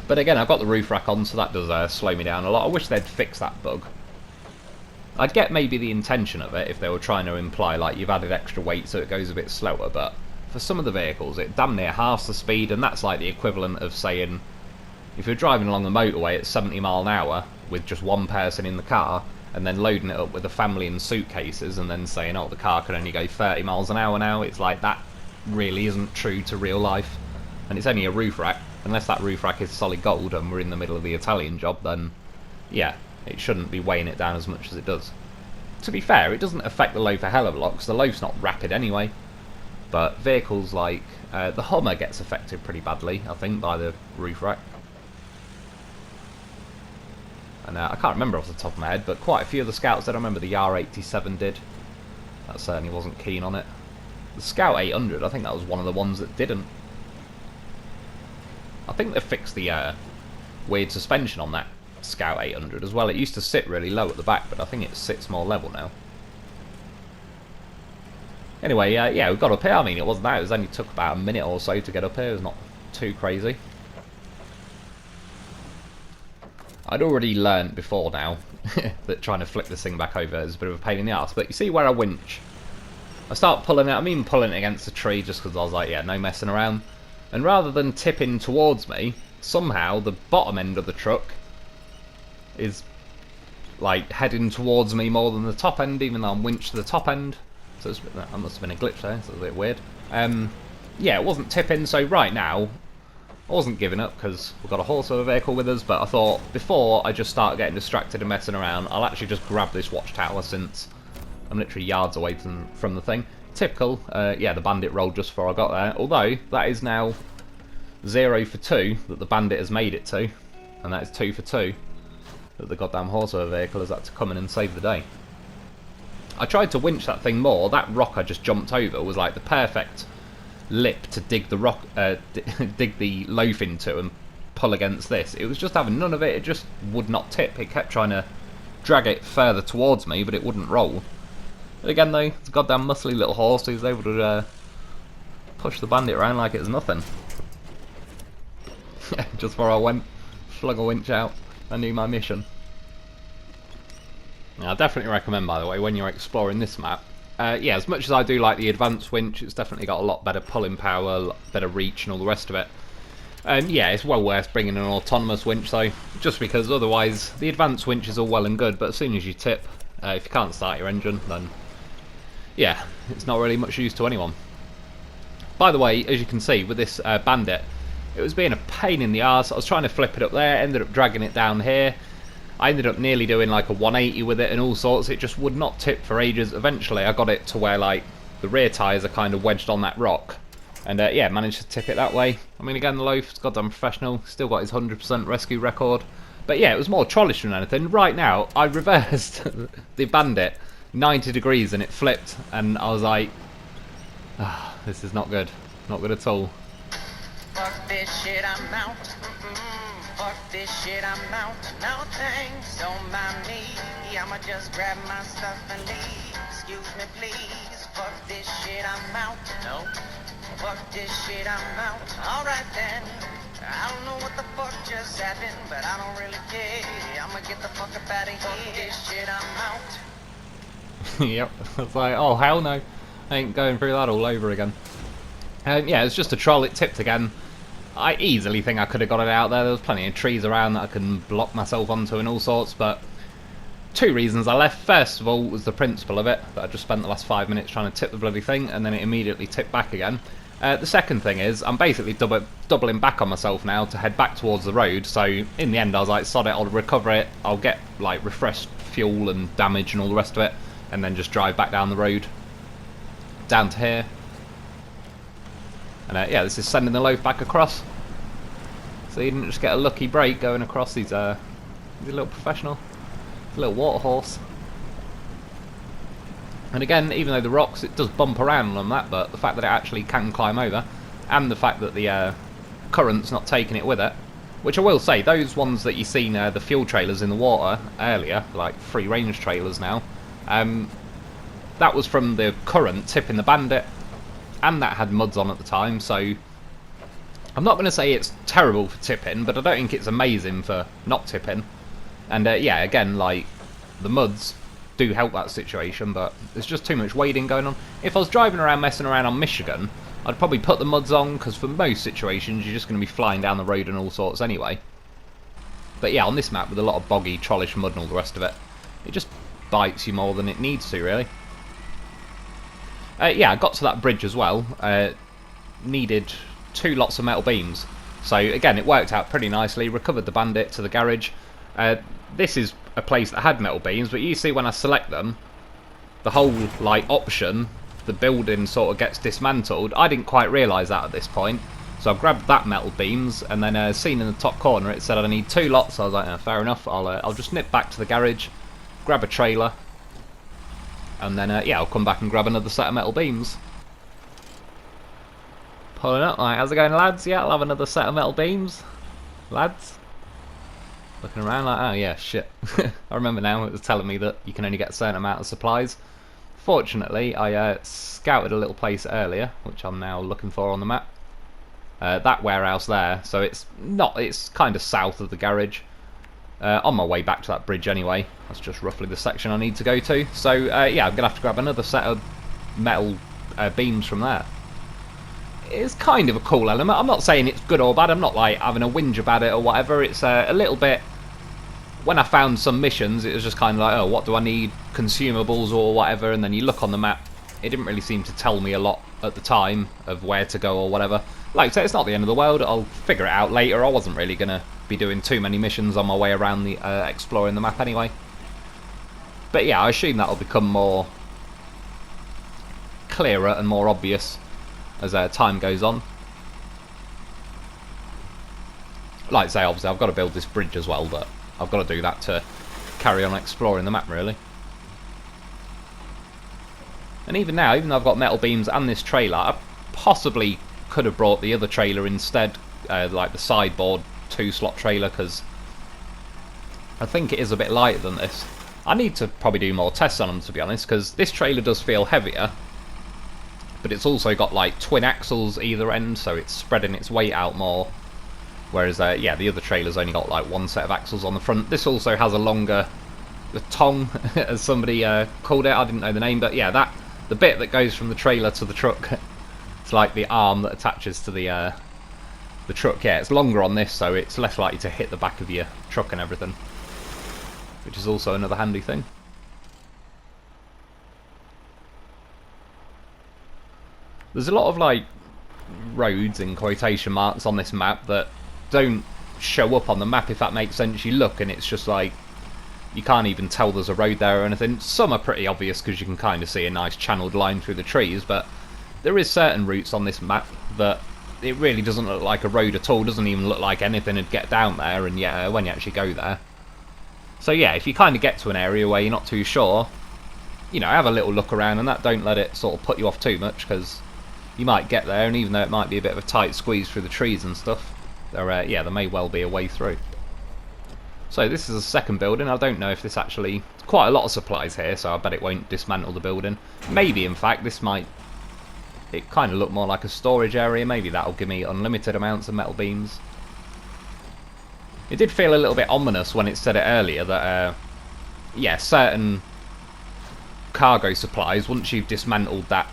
But again, I've got the roof rack on, so that does slow me down a lot. I wish they'd fix that bug. I'd get maybe the intention of it if they were trying to imply like you've added extra weight so it goes a bit slower, but for some of the vehicles it damn near halves the speed, and that's like the equivalent of saying if you're driving along the motorway at 70 mile an hour with just one person in the car and then loading it up with a family in suitcases and then saying, oh, the car can only go 30 miles an hour now. It's like that really isn't true to real life, and it's only a roof rack. Unless that roof rack is solid gold and we're in the middle of the Italian job, then yeah, it shouldn't be weighing it down as much as it does. To be fair, it doesn't affect the Loaf a hell of a lot because the Loaf's not rapid anyway, but vehicles like the Hummer gets affected pretty badly, I think, by the roof rack. And I can't remember off the top of my head, but quite a few of the Scouts did. I remember the R87 did. That certainly wasn't keen on it. The Scout 800, I think that was one of the ones that didn't. I think they fixed the weird suspension on that Scout 800 as well. It used to sit really low at the back, but I think it sits more level now. Anyway, yeah, we got up here. I mean, it wasn't that. It only took about a minute or so to get up here. It was not too crazy. I'd already learnt before now that trying to flip this thing back over is a bit of a pain in the arse. But you see where I winch? I start pulling it. I mean, pulling it against the tree just because I was like, yeah, no messing around. And rather than tipping towards me, somehow the bottom end of the truck is like heading towards me more than the top end, even though I'm winched to the top end. So it's, that must have been a glitch there, so it's a bit weird. Yeah, it wasn't tipping, so right now I wasn't giving up because we've got a horse of a vehicle with us, but I thought before I just start getting distracted and messing around, I'll actually just grab this Watchtower since I'm literally yards away from the thing. Typical, yeah, the Bandit rolled just before I got there, although that is now 0 for 2 that the Bandit has made it to, and that is 2 for 2 that the goddamn horse of a vehicle has had to come in and save the day. I tried to winch that thing more. That rock I just jumped over was like the perfect lip to dig the rock, dig the Loaf into and pull against this. It was just having none of it. It just would not tip. It kept trying to drag it further towards me, but it wouldn't roll. But again, though, it's a goddamn muscly little horse. He was able to push the Bandit around like it was nothing. Just before I went, slung a winch out. I knew my mission. Now, I definitely recommend, by the way, when you're exploring this map, yeah, as much as I do like the advanced winch, it's definitely got a lot better pulling power, a lot better reach and all the rest of it. Yeah, it's well worth bringing an autonomous winch though, just because otherwise the advanced winch is all well and good, but as soon as you tip, if you can't start your engine, then yeah, it's not really much use to anyone. By the way, as you can see with this Bandit, it was being a pain in the arse. I was trying to flip it up there, ended up dragging it down here. I ended up nearly doing like a 180 with it and all sorts. It just would not tip for ages. Eventually I got it to where like the rear tyres are kind of wedged on that rock. And yeah, managed to tip it that way. I mean, again, the Loaf's goddamn professional. Still got his 100% rescue record. But yeah, it was more trollish than anything. Right now, I reversed the Bandit 90 degrees and it flipped. And I was like, ah, this is not good. Not good at all. Fuck this shit, I'm out. Fuck this shit, I'm out. No thanks, don't mind me. I'ma just grab my stuff and leave. Excuse me, please. Fuck this shit, I'm out. No. Fuck this shit, I'm out. Alright then. I don't know what the fuck just happened, but I don't really care. I'ma get the fuck up out of here. Fuck this shit, I'm out. Yep. I was like, oh hell no. I ain't going through that all over again. Yeah, it's just a troll. It tipped again. I easily think I could have got it out there. There was plenty of trees around that I can block myself onto and all sorts, but two reasons I left. First of all was the principle of it, that I just spent the last 5 minutes trying to tip the bloody thing, and then it immediately tipped back again. The second thing is, I'm basically doubling back on myself now to head back towards the road, so in the end I was like, sod it, I'll recover it, I'll get like refreshed fuel and damage and all the rest of it, and then just drive back down the road, down to here. And yeah, this is sending the loaf back across. So you didn't just get a lucky break going across, he's a little professional, a little water horse. And again, even though the rocks, it does bump around on that, but the fact that it actually can climb over, and the fact that the current's not taking it with it, which I will say, those ones that you seen, the fuel trailers in the water earlier, like free range trailers now, that was from the current tipping the Bandit, and that had muds on at the time, so I'm not going to say it's terrible for tipping, but I don't think it's amazing for not tipping. And yeah, again, like, the muds do help that situation, but there's just too much wading going on. If I was driving around messing around on Michigan, I'd probably put the muds on, because for most situations you're just going to be flying down the road and all sorts anyway. But yeah, on this map with a lot of boggy, trollish mud and all the rest of it, it just bites you more than it needs to, really. Yeah, I got to that bridge as well. Needed 2 lots of metal beams. So again, it worked out pretty nicely. Recovered the Bandit to the garage. This is a place that had metal beams, but you see when I select them, the whole like option, the building sort of gets dismantled. I didn't quite realise that at this point, so I grabbed that metal beams, and then seen in the top corner it said I need 2 lots. So I was like, fair enough, I'll just nip back to the garage, grab a trailer, and then yeah, I'll come back and grab another set of metal beams. Pulling up, like, how's it going, lads? Yeah, I'll have another set of metal beams, lads. Looking around like, oh yeah, shit. I remember now, it was telling me that you can only get a certain amount of supplies. Fortunately, I scouted a little place earlier, which I'm now looking for on the map. That warehouse there, so it's kind of south of the garage. On my way back to that bridge anyway. That's just roughly the section I need to go to. So yeah, I'm going to have to grab another set of metal beams from there. It's kind of a cool element. I'm not saying it's good or bad. I'm not like having a whinge about it or whatever. It's a little bit... When I found some missions, it was just kind of like, oh, what do I need? Consumables or whatever. And then you look on the map. It didn't really seem to tell me a lot at the time of where to go or whatever. Like I say, it's not the end of the world. I'll figure it out later. I wasn't really going to be doing too many missions on my way around the exploring the map anyway. But yeah, I assume that'll become more clearer and more obvious as time goes on. Like I say, obviously I've got to build this bridge as well, but I've got to do that to carry on exploring the map, really. And even now, even though I've got metal beams and this trailer, I possibly could have brought the other trailer instead, like the sideboard 2-slot trailer, because I think it is a bit lighter than this. I need to probably do more tests on them, to be honest, because this trailer does feel heavier, but it's also got like twin axles either end, so it's spreading its weight out more. Whereas, yeah, the other trailer's only got like 1 set of axles on the front. This also has a longer tongue, as somebody called it. I didn't know the name, but yeah, the bit that goes from the trailer to the truck, it's like the arm that attaches to the truck. Yeah, it's longer on this, so it's less likely to hit the back of your truck and everything, which is also another handy thing. There's a lot of like roads in quotation marks on this map that don't show up on the map, if that makes sense. You look and it's just like you can't even tell there's a road there or anything. Some are pretty obvious because you can kind of see a nice channeled line through the trees, but there is certain routes on this map that it really doesn't look like a road at all. Doesn't even look like anything would get down there, and yeah, when you actually go there. So yeah, if you kind of get to an area where you're not too sure, you know, have a little look around, and that don't let it sort of put you off too much, because you might get there, and even though it might be a bit of a tight squeeze through the trees and stuff, yeah, there may well be a way through. So this is a second building. I don't know if this actually... quite a lot of supplies here, so I bet it won't dismantle the building. Maybe, in fact, this might... it kind of look more like a storage area. Maybe that'll give me unlimited amounts of metal beams. It did feel a little bit ominous when it said it earlier that, yeah, certain cargo supplies, once you've dismantled that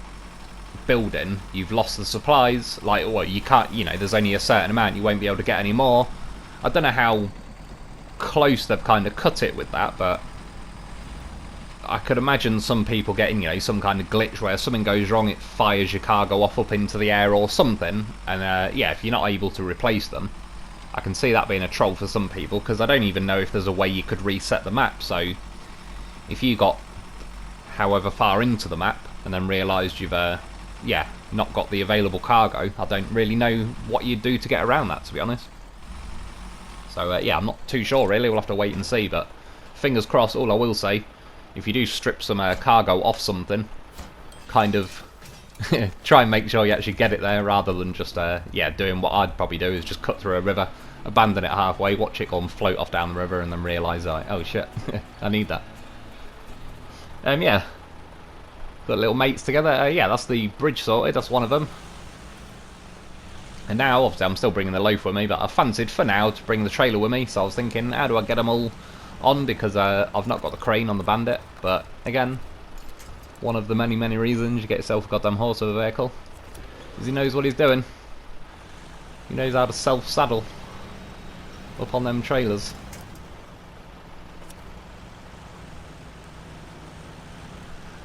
building, you've lost the supplies. Like, well, you can't, you know, there's only a certain amount, you won't be able to get any more. I don't know how close they've kind of cut it with that, but I could imagine some people getting, you know, some kind of glitch where something goes wrong, it fires your cargo off up into the air or something, and yeah, if you're not able to replace them, I can see that being a troll for some people, because I don't even know if there's a way you could reset the map. So if you got however far into the map and then realised you've yeah, not got the available cargo, I don't really know what you'd do to get around that, to be honest. So yeah, I'm not too sure really, we'll have to wait and see, but fingers crossed. All I will say, if you do strip some cargo off something, kind of try and make sure you actually get it there, rather than just yeah, doing what I'd probably do, is just cut through a river, abandon it halfway, watch it go and float off down the river, and then realise, oh shit, I need that. Yeah, got little mates together. Yeah, that's the bridge sorted, that's one of them. And now, obviously, I'm still bringing the Loaf with me, but I fancied for now to bring the trailer with me, so I was thinking, how do I get them all on, because I've not got the crane on the Bandit. But again, one of the many reasons you get yourself a goddamn horse of a vehicle is he knows what he's doing. He knows how to self-saddle up on them trailers.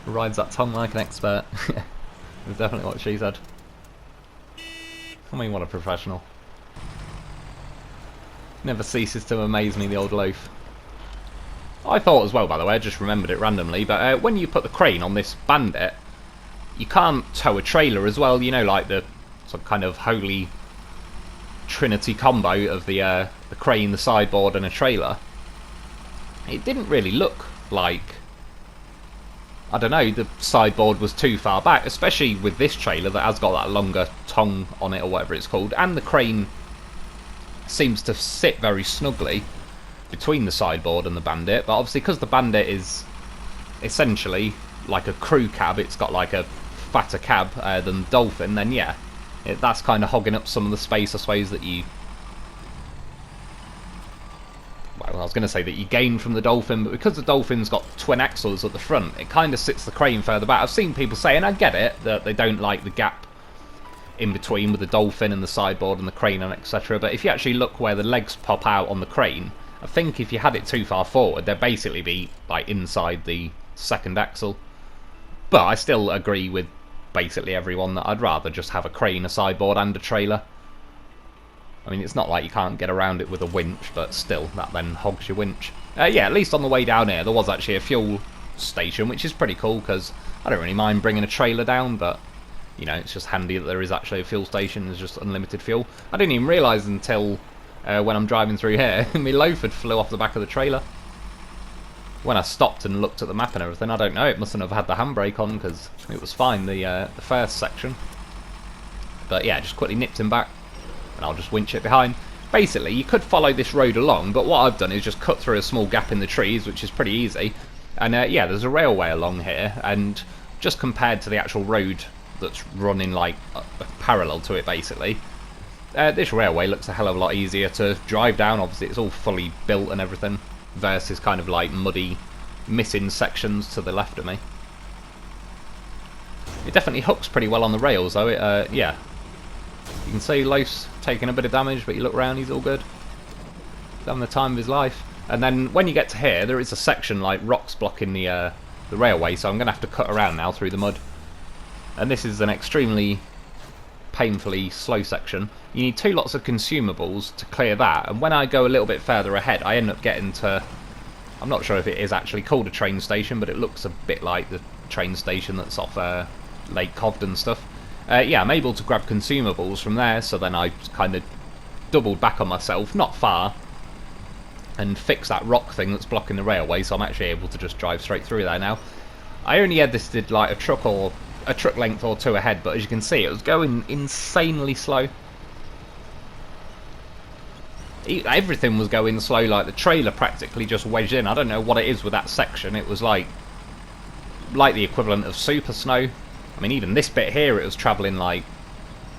Rides that tongue like an expert. That's definitely what she said. I mean, what a professional. Never ceases to amaze me, the old Loaf. I thought as well, by the way, I just remembered it randomly, but when you put the crane on this Bandit, you can't tow a trailer as well, you know, like the some kind of holy trinity combo of the crane, the sideboard and a trailer. It didn't really look like, I don't know, the sideboard was too far back, especially with this trailer that has got that longer tongue on it, or whatever it's called, and the crane seems to sit very snugly between the sideboard and the Bandit. But obviously, because the Bandit is essentially like a crew cab, it's got like a fatter cab than the Dolphin, then yeah, that's kind of hogging up some of the space, I suppose, that you... Well, I was going to say that you gain from the Dolphin, but because the Dolphin's got twin axles at the front, it kind of sits the crane further back. I've seen people say, and I get it, that they don't like the gap in between with the Dolphin and the sideboard and the crane and etc. But if you actually look where the legs pop out on the crane, I think if you had it too far forward, they'd basically be like inside the second axle. But I still agree with basically everyone that I'd rather just have a crane, a sideboard and a trailer. I mean, it's not like you can't get around it with a winch, but still, that then hogs your winch. Yeah, at least on the way down here, there was actually a fuel station, which is pretty cool, because I don't really mind bringing a trailer down, but, you know, it's just handy that there is actually a fuel station. There's just unlimited fuel. I didn't even realise until when I'm driving through here, my Loaf had flew off the back of the trailer. When I stopped and looked at the map and everything, I don't know, it mustn't have had the handbrake on, because it was fine, the first section. But yeah, just quickly nipped him back, and I'll just winch it behind. Basically, you could follow this road along, but what I've done is just cut through a small gap in the trees, which is pretty easy. And yeah, there's a railway along here, and just compared to the actual road that's running like parallel to it, basically, this railway looks a hell of a lot easier to drive down. Obviously, it's all fully built and everything, versus kind of like muddy, missing sections to the left of me. It definitely hooks pretty well on the rails, though. Yeah. You can see Loaf's taking a bit of damage, but you look around, he's all good. He's having the time of his life. And then when you get to here, there is a section like rocks blocking the railway, so I'm going to have to cut around now through the mud. And this is an extremely painfully slow section. You need 2 lots of consumables to clear that, and when I go a little bit further ahead, I end up getting to... I'm not sure if it is actually called a train station, but it looks a bit like the train station that's off Lake Cobden stuff. Yeah, I'm able to grab consumables from there, so then I kind of doubled back on myself, not far, and fix that rock thing that's blocking the railway, so I'm actually able to just drive straight through there now. I only had this did like a truck length or 2 ahead, but as you can see, it was going insanely slow. Everything was going slow, like the trailer practically just wedged in. I don't know what it is with that section. It was like the equivalent of super snow. I mean, even this bit here, it was travelling like...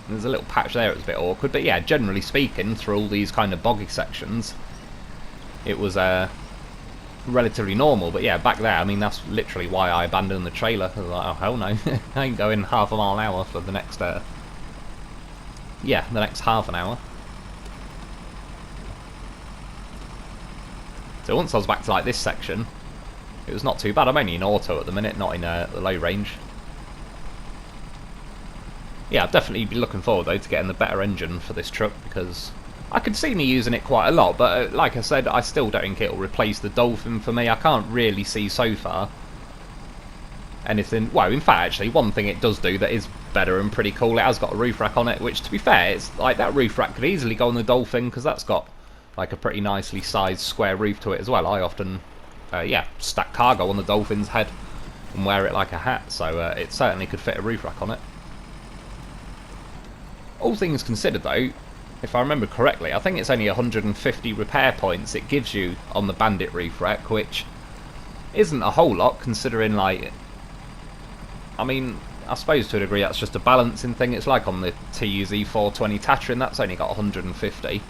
There's a little patch there, it was a bit awkward. But yeah, generally speaking, through all these kind of boggy sections, it was relatively normal. But yeah, back there, I mean, that's literally why I abandoned the trailer. I was like, oh, hell no. I ain't going half a mile an hour for the next... yeah, the next half an hour. So once I was back to like this section, it was not too bad. I'm only in auto at the minute, not in the low range. Yeah, I'd definitely be looking forward though to getting the better engine for this truck, because I could see me using it quite a lot, but like I said, I still don't think it'll replace the Dolphin for me. I can't really see so far anything. Well, in fact, actually, one thing it does do that is better and pretty cool, it has got a roof rack on it, which, to be fair, it's like that roof rack could easily go on the Dolphin, because that's got like a pretty nicely sized square roof to it as well. I often, yeah, stack cargo on the Dolphin's head and wear it like a hat, so it certainly could fit a roof rack on it. All things considered though, if I remember correctly, I think it's only 150 repair points it gives you on the Bandit roof rack, which isn't a whole lot considering, like, I mean, I suppose to a degree that's just a balancing thing. It's like on the TUZ 420 Tatrin, that's only got 150.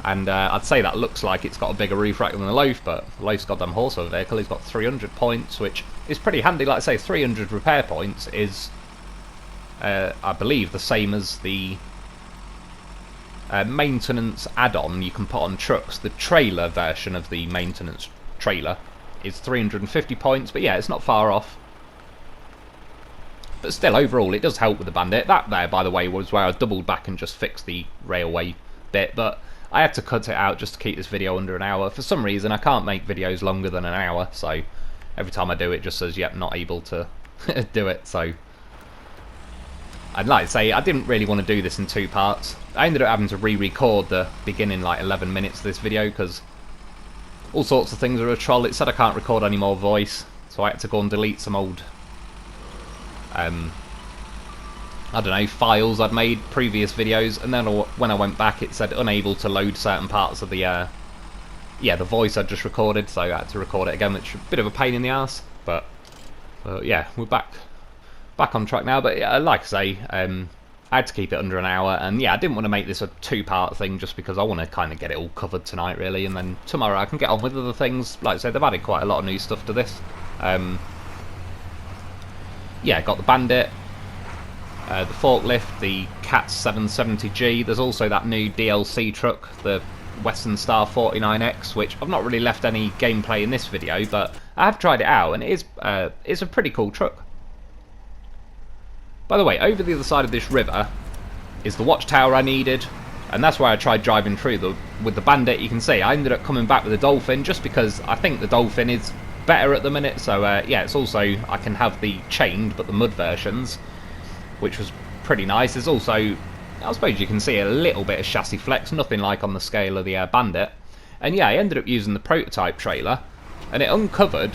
And I'd say that looks like it's got a bigger roof rack than the Loaf, but the Loaf's goddamn horse of a vehicle. He's got 300 points, which is pretty handy. Like I say, 300 repair points is, I believe, the same as the maintenance add-on you can put on trucks. The trailer version of the maintenance trailer is 350 points, but yeah, it's not far off. But still, overall, it does help with the Bandit. That there, by the way, was where I doubled back and just fixed the railway bit, but I had to cut it out just to keep this video under an hour. For some reason, I can't make videos longer than an hour, so every time I do it, just says, yep, not able to do it, so I'd like to say I didn't really want to do this in two parts. I ended up having to re-record the beginning like 11 minutes of this video because all sorts of things are a troll. It said I can't record any more voice, so I had to go and delete some old I don't know, files I'd made, previous videos, and then when I went back it said unable to load certain parts of the yeah, the voice I'd just recorded, so I had to record it again, which is a bit of a pain in the ass, but yeah, we're back on track now. But yeah, like I say, I had to keep it under an hour, and yeah, I didn't want to make this a two-part thing just because I want to kind of get it all covered tonight really, and then tomorrow I can get on with other things. Like I said, they've added quite a lot of new stuff to this. Yeah, got the Bandit, the Forklift, the Cat 770G. There's also that new DLC truck, the Western Star 49X, which I've not really left any gameplay in this video, but I have tried it out, and it is it's a pretty cool truck. By the way, over the other side of this river is the Watchtower I needed, and that's where I tried driving through with the Bandit. You can see I ended up coming back with the Dolphin just because I think the Dolphin is better at the minute, so yeah, it's also, I can have the chained but the mud versions, which was pretty nice. There's also, I suppose you can see a little bit of chassis flex, nothing like on the scale of the Bandit. And yeah, I ended up using the prototype trailer, and it uncovered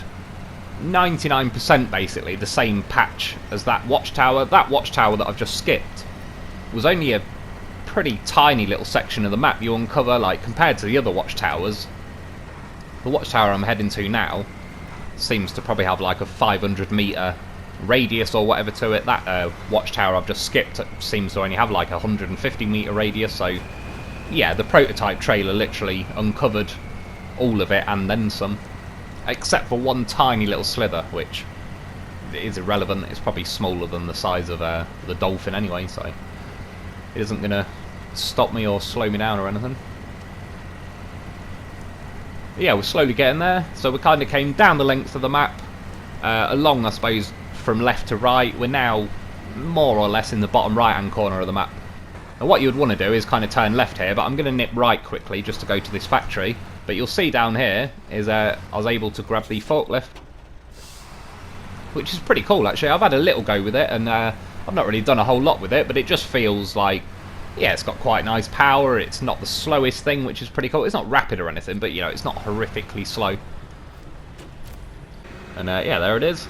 99% basically the same patch as that Watchtower. That Watchtower that I've just skipped was only a pretty tiny little section of the map you uncover, like compared to the other Watchtowers. The Watchtower I'm heading to now seems to probably have like a 500 metre radius or whatever to it. That Watchtower I've just skipped seems to only have like a 150 metre radius, so yeah, the prototype trailer literally uncovered all of it and then some, except for one tiny little slither, which is irrelevant. It's probably smaller than the size of the Dolphin anyway, so it isn't going to stop me or slow me down or anything. But yeah, we're slowly getting there. So we kind of came down the length of the map, along, I suppose, from left to right. We're now more or less in the bottom right hand corner of the map. And what you would want to do is kind of turn left here, but I'm going to nip right quickly just to go to this factory. But you'll see down here is I was able to grab the forklift, which is pretty cool actually. I've had a little go with it, and I've not really done a whole lot with it, but it just feels like, yeah, it's got quite nice power. It's not the slowest thing, which is pretty cool. It's not rapid or anything, but you know, it's not horrifically slow. And yeah, there it is.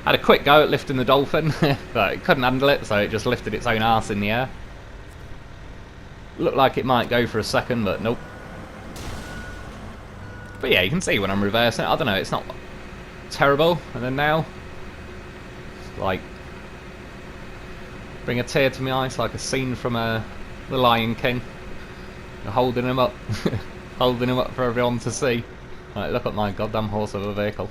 Had a quick go at lifting the Dolphin, but it couldn't handle it, so it just lifted its own arse in the air. Looked like it might go for a second, but nope. But yeah, you can see when I'm reversing it, I don't know, it's not terrible. And then now, like, bring a tear to my eyes, like a scene from The Lion King. You're holding him up, holding him up for everyone to see. Like, look at my goddamn horse of a vehicle.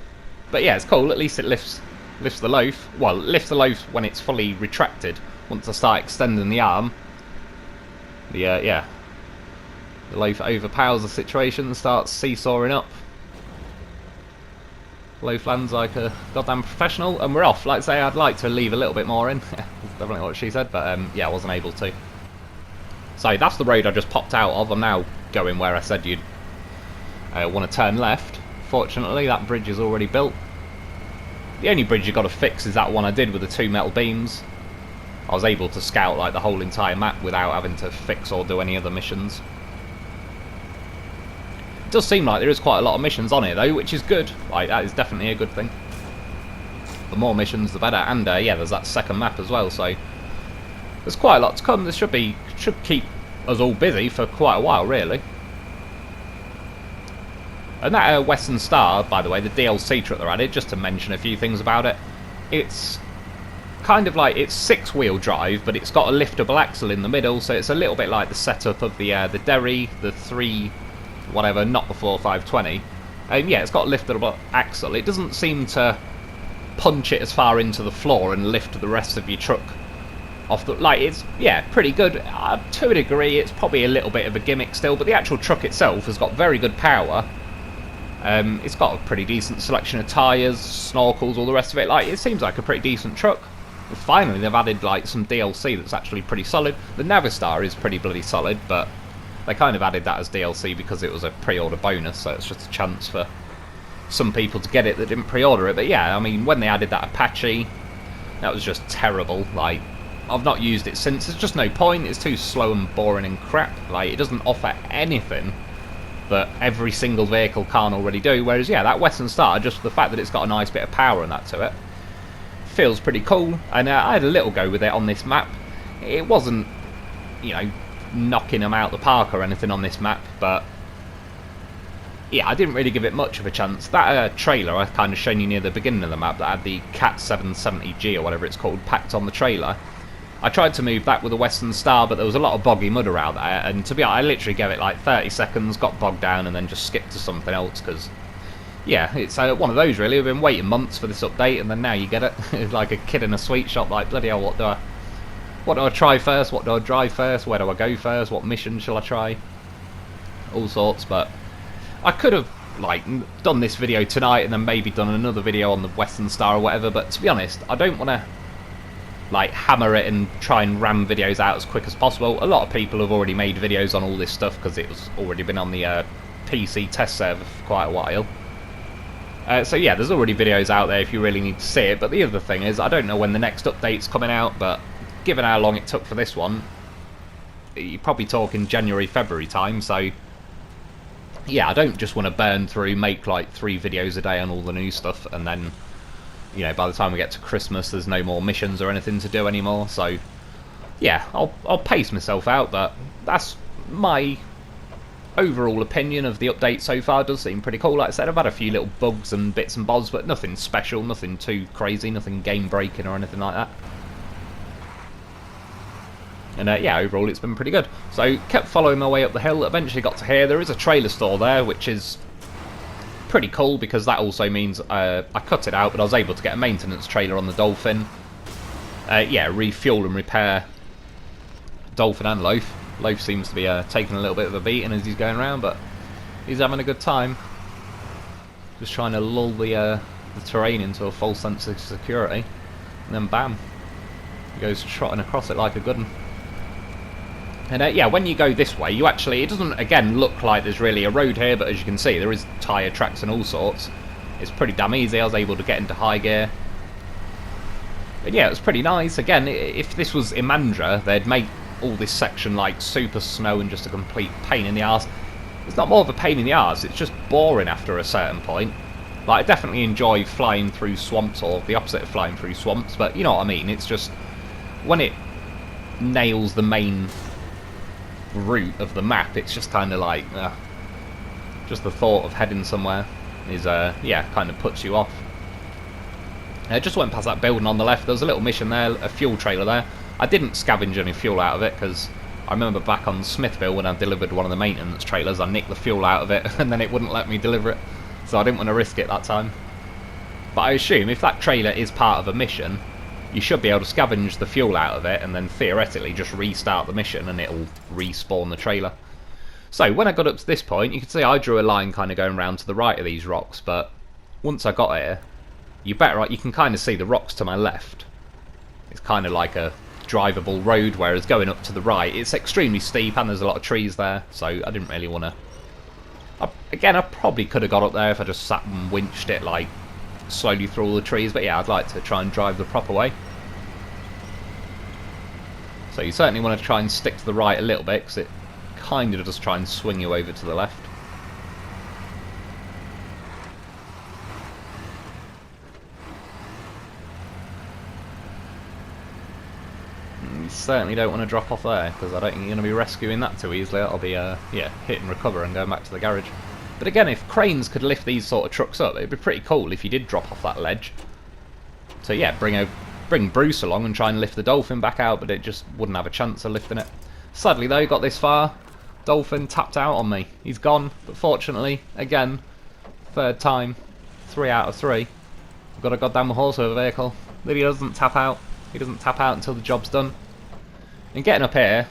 But yeah, it's cool. At least it lifts the Loaf. Well, lifts the Loaf when it's fully retracted. Once I start extending the arm, yeah, the Loaf overpowers the situation and starts seesawing up. Loaf lands like a goddamn professional, and we're off. Like I say, I'd like to leave a little bit more in. That's definitely what she said, but yeah, I wasn't able to. So that's the road I just popped out of. I'm now going where I said you'd want to turn left. Fortunately, that bridge is already built. The only bridge you've got to fix is that one I did with the 2 metal beams. I was able to scout like the whole entire map without having to fix or do any other missions. It does seem like there is quite a lot of missions on here though, which is good. Like, that is definitely a good thing. The more missions, the better. And yeah, there's that second map as well, so there's quite a lot to come. This should keep us all busy for quite a while, really. And that Western Star, by the way, the DLC truck they're added, just to mention a few things about it, it's kind of like, it's 6-wheel drive, but it's got a liftable axle in the middle, so it's a little bit like the setup of the Derry, the 3, whatever, not the 4520. Yeah, it's got a liftable axle. It doesn't seem to punch it as far into the floor and lift the rest of your truck off the... Like, it's, yeah, pretty good. To a degree, it's probably a little bit of a gimmick still, but the actual truck itself has got very good power. It's got a pretty decent selection of tyres, snorkels, all the rest of it. Like, it seems like a pretty decent truck. And finally, they've added, like, some DLC that's actually pretty solid. The Navistar is pretty bloody solid, but they kind of added that as DLC because it was a pre-order bonus, so it's just a chance for some people to get it that didn't pre-order it. But yeah, I mean, when they added that Apache, that was just terrible. Like, I've not used it since. There's just no point. It's too slow and boring and crap. Like, it doesn't offer anything that every single vehicle can't already do. Whereas, yeah, that Western Star, just the fact that it's got a nice bit of power and that to it, feels pretty cool. And I had a little go with it on this map. It wasn't, you know, knocking them out the park or anything on this map, but yeah, I didn't really give it much of a chance. That trailer I kind of shown you near the beginning of the map that had the Cat 770G or whatever it's called packed on the trailer, I tried to move that with a Western Star, but there was a lot of boggy mud around there, and to be honest, I literally gave it like 30 seconds, got bogged down, and then just skipped to something else, because yeah, it's one of those really. We've been waiting months for this update, and then now you get it. It's like a kid in a sweet shop, like, bloody hell, what do I try first? What do I drive first? Where do I go first? What mission shall I try? All sorts. But I could have, like, done this video tonight and then maybe done another video on the Western Star or whatever, but to be honest, I don't want to, like, hammer it and try and ram videos out as quick as possible. A lot of people have already made videos on all this stuff because it was already been on the PC test server for quite a while. So yeah, there's already videos out there if you really need to see it, but the other thing is, I don't know when the next update's coming out, but given how long it took for this one, you're probably talking January, February time, so yeah, I don't just want to burn through, make like 3 videos a day on all the new stuff, and then, you know, by the time we get to Christmas there's no more missions or anything to do anymore. So yeah, I'll pace myself out, but that's my overall opinion of the update so far. It does seem pretty cool. Like I said, I've had a few little bugs and bits and bobs, but nothing special, nothing too crazy, nothing game breaking or anything like that. And yeah, overall it's been pretty good. So kept following my way up the hill, eventually got to here. There is a trailer store there, which is pretty cool because that also means I cut it out, but I was able to get a maintenance trailer on the Dolphin. Yeah, refuel and repair Dolphin and Loaf. Loaf seems to be taking a little bit of a beating as he's going around, but he's having a good time. Just trying to lull the terrain into a false sense of security, and then bam, he goes trotting across it like a good one. And yeah, when you go this way, you actually, it doesn't again look like there's really a road here, but as you can see, there is tyre tracks and all sorts. It's pretty damn easy. I was able to get into high gear. But yeah, it was pretty nice. Again, if this was Imandra, they'd make all this section like super snow and just a complete pain in the arse. It's not more of a pain in the arse, it's just boring after a certain point. Like, I definitely enjoy flying through swamps, or the opposite of flying through swamps, but you know what I mean. It's just, when it nails the main route of the map, it's just kind of like, just the thought of heading somewhere is, yeah, kind of puts you off. I just went past that building on the left. There was a little mission there, a fuel trailer there. I didn't scavenge any fuel out of it because I remember back on Smithville when I delivered one of the maintenance trailers, I nicked the fuel out of it and then it wouldn't let me deliver it, so I didn't want to risk it that time. But I assume if that trailer is part of a mission, you should be able to scavenge the fuel out of it and then theoretically just restart the mission and it'll respawn the trailer. So when I got up to this point, you can see I drew a line kind of going around to the right of these rocks, but once I got here, you can kind of see the rocks to my left. It's kind of like a drivable road, whereas going up to the right, it's extremely steep and there's a lot of trees there, so I didn't really want to... Again, I probably could have got up there if I just sat and winched it, like, slowly through all the trees, but yeah, I'd like to try and drive the proper way. So you certainly want to try and stick to the right a little bit, because it kind of does try and swing you over to the left. You certainly don't want to drop off there, because I don't think you're going to be rescuing that too easily. That'll be, yeah, hit and recover and going back to the garage. But again, if cranes could lift these sort of trucks up, it'd be pretty cool if you did drop off that ledge. So yeah, bring Bruce along and try and lift the Dolphin back out, but it just wouldn't have a chance of lifting it. Sadly though, got this far, Dolphin tapped out on me. He's gone, but fortunately, again, third time, 3 out of 3. I've got a goddamn horse over vehicle. That he doesn't tap out. He doesn't tap out until the job's done. And getting up here,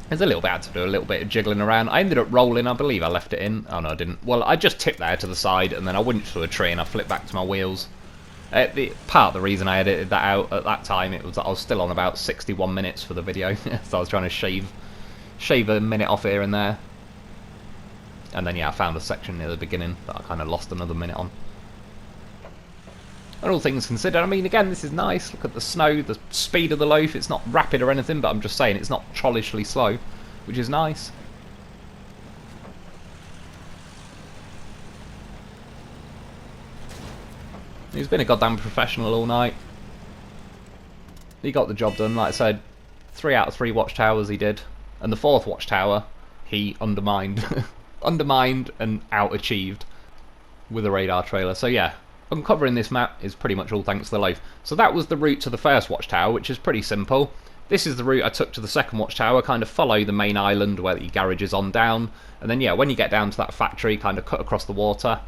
there's a little bit to do, a little bit of jiggling around. I ended up rolling, I believe I left it in. Oh no, I didn't. Well, I just tipped there to the side, and then I winched through a tree, and I flipped back to my wheels. Part of the reason I edited that out at that time, it was that I was still on about 61 minutes for the video, so I was trying to shave a minute off here and there. And then yeah, I found a section near the beginning that I kind of lost another minute on. And all things considered, I mean, again, this is nice. Look at the snow, the speed of the Loaf. It's not rapid or anything, but I'm just saying it's not trollishly slow, which is nice. He's been a goddamn professional all night. He got the job done, like I said. 3 out of 3 watchtowers he did. And the 4th watchtower, he undermined. Undermined and out-achieved with a radar trailer. So yeah, uncovering this map is pretty much all thanks to the Loaf. So that was the route to the first watchtower, which is pretty simple. This is the route I took to the second watchtower, kind of follow the main island where the garage is on down. And then yeah, when you get down to that factory, kind of cut across the water.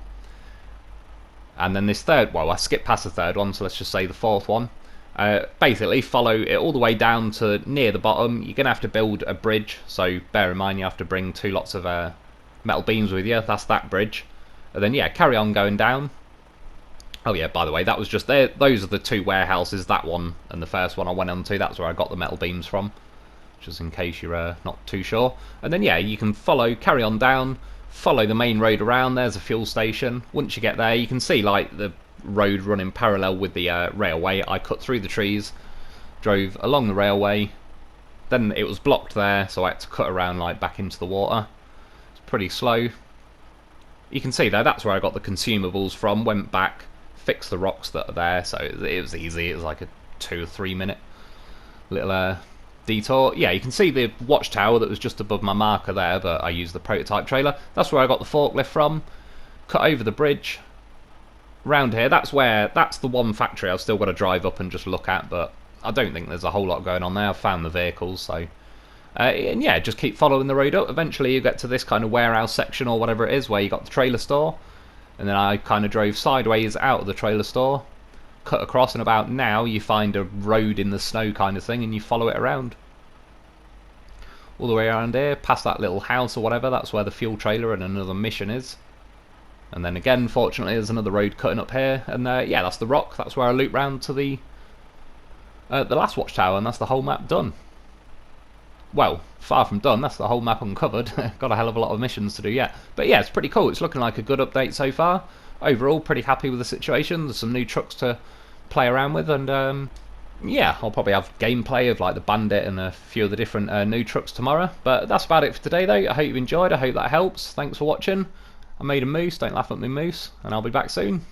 And then this third, well, I skipped past the third one, so let's just say the 4th one. Basically, follow it all the way down to near the bottom. You're going to have to build a bridge, so bear in mind you have to bring 2 lots of metal beams with you. That's that bridge. And then, yeah, carry on going down. Oh, yeah, by the way, that was just there. Those are the 2 warehouses, that one and the first one I went on to. That's where I got the metal beams from, just in case you're not too sure. And then, yeah, you can carry on down. Follow the main road around. There's a fuel station. Once you get there, you can see like the road running parallel with the railway. I cut through the trees, drove along the railway, then it was blocked there, so I had to cut around like back into the water. It's pretty slow. You can see there, that's where I got the consumables from. Went back, fixed the rocks that are there, so it was easy. It was like a 2 or 3 minute little detour. Yeah, you can see the watchtower that was just above my marker there, but I used the prototype trailer. That's where I got the forklift from. Cut over the bridge. Round here, that's the one factory I've still got to drive up and just look at, but I don't think there's a whole lot going on there. I've found the vehicles, so... and yeah, just keep following the road up. Eventually you get to this kind of warehouse section or whatever it is, where you got the trailer store. And then I kind of drove sideways out of the trailer store, cut across, and about now you find a road in the snow kind of thing and you follow it around all the way around here, past that little house or whatever. That's where the fuel trailer and another mission is. And then again, fortunately, there's another road cutting up here, and yeah, that's the rock. That's where I loop round to the last watchtower, and that's the whole map done. Well, far from done. That's the whole map uncovered. Got a hell of a lot of missions to do yet, but yeah, it's pretty cool. It's looking like a good update so far. Overall, pretty happy with the situation. There's some new trucks to play around with, and yeah, I'll probably have gameplay of like the Bandit and a few of the different new trucks tomorrow. But that's about it for today, though. I hope you enjoyed. I hope that helps. Thanks for watching. I made a moose. Don't laugh at me, moose, and I'll be back soon.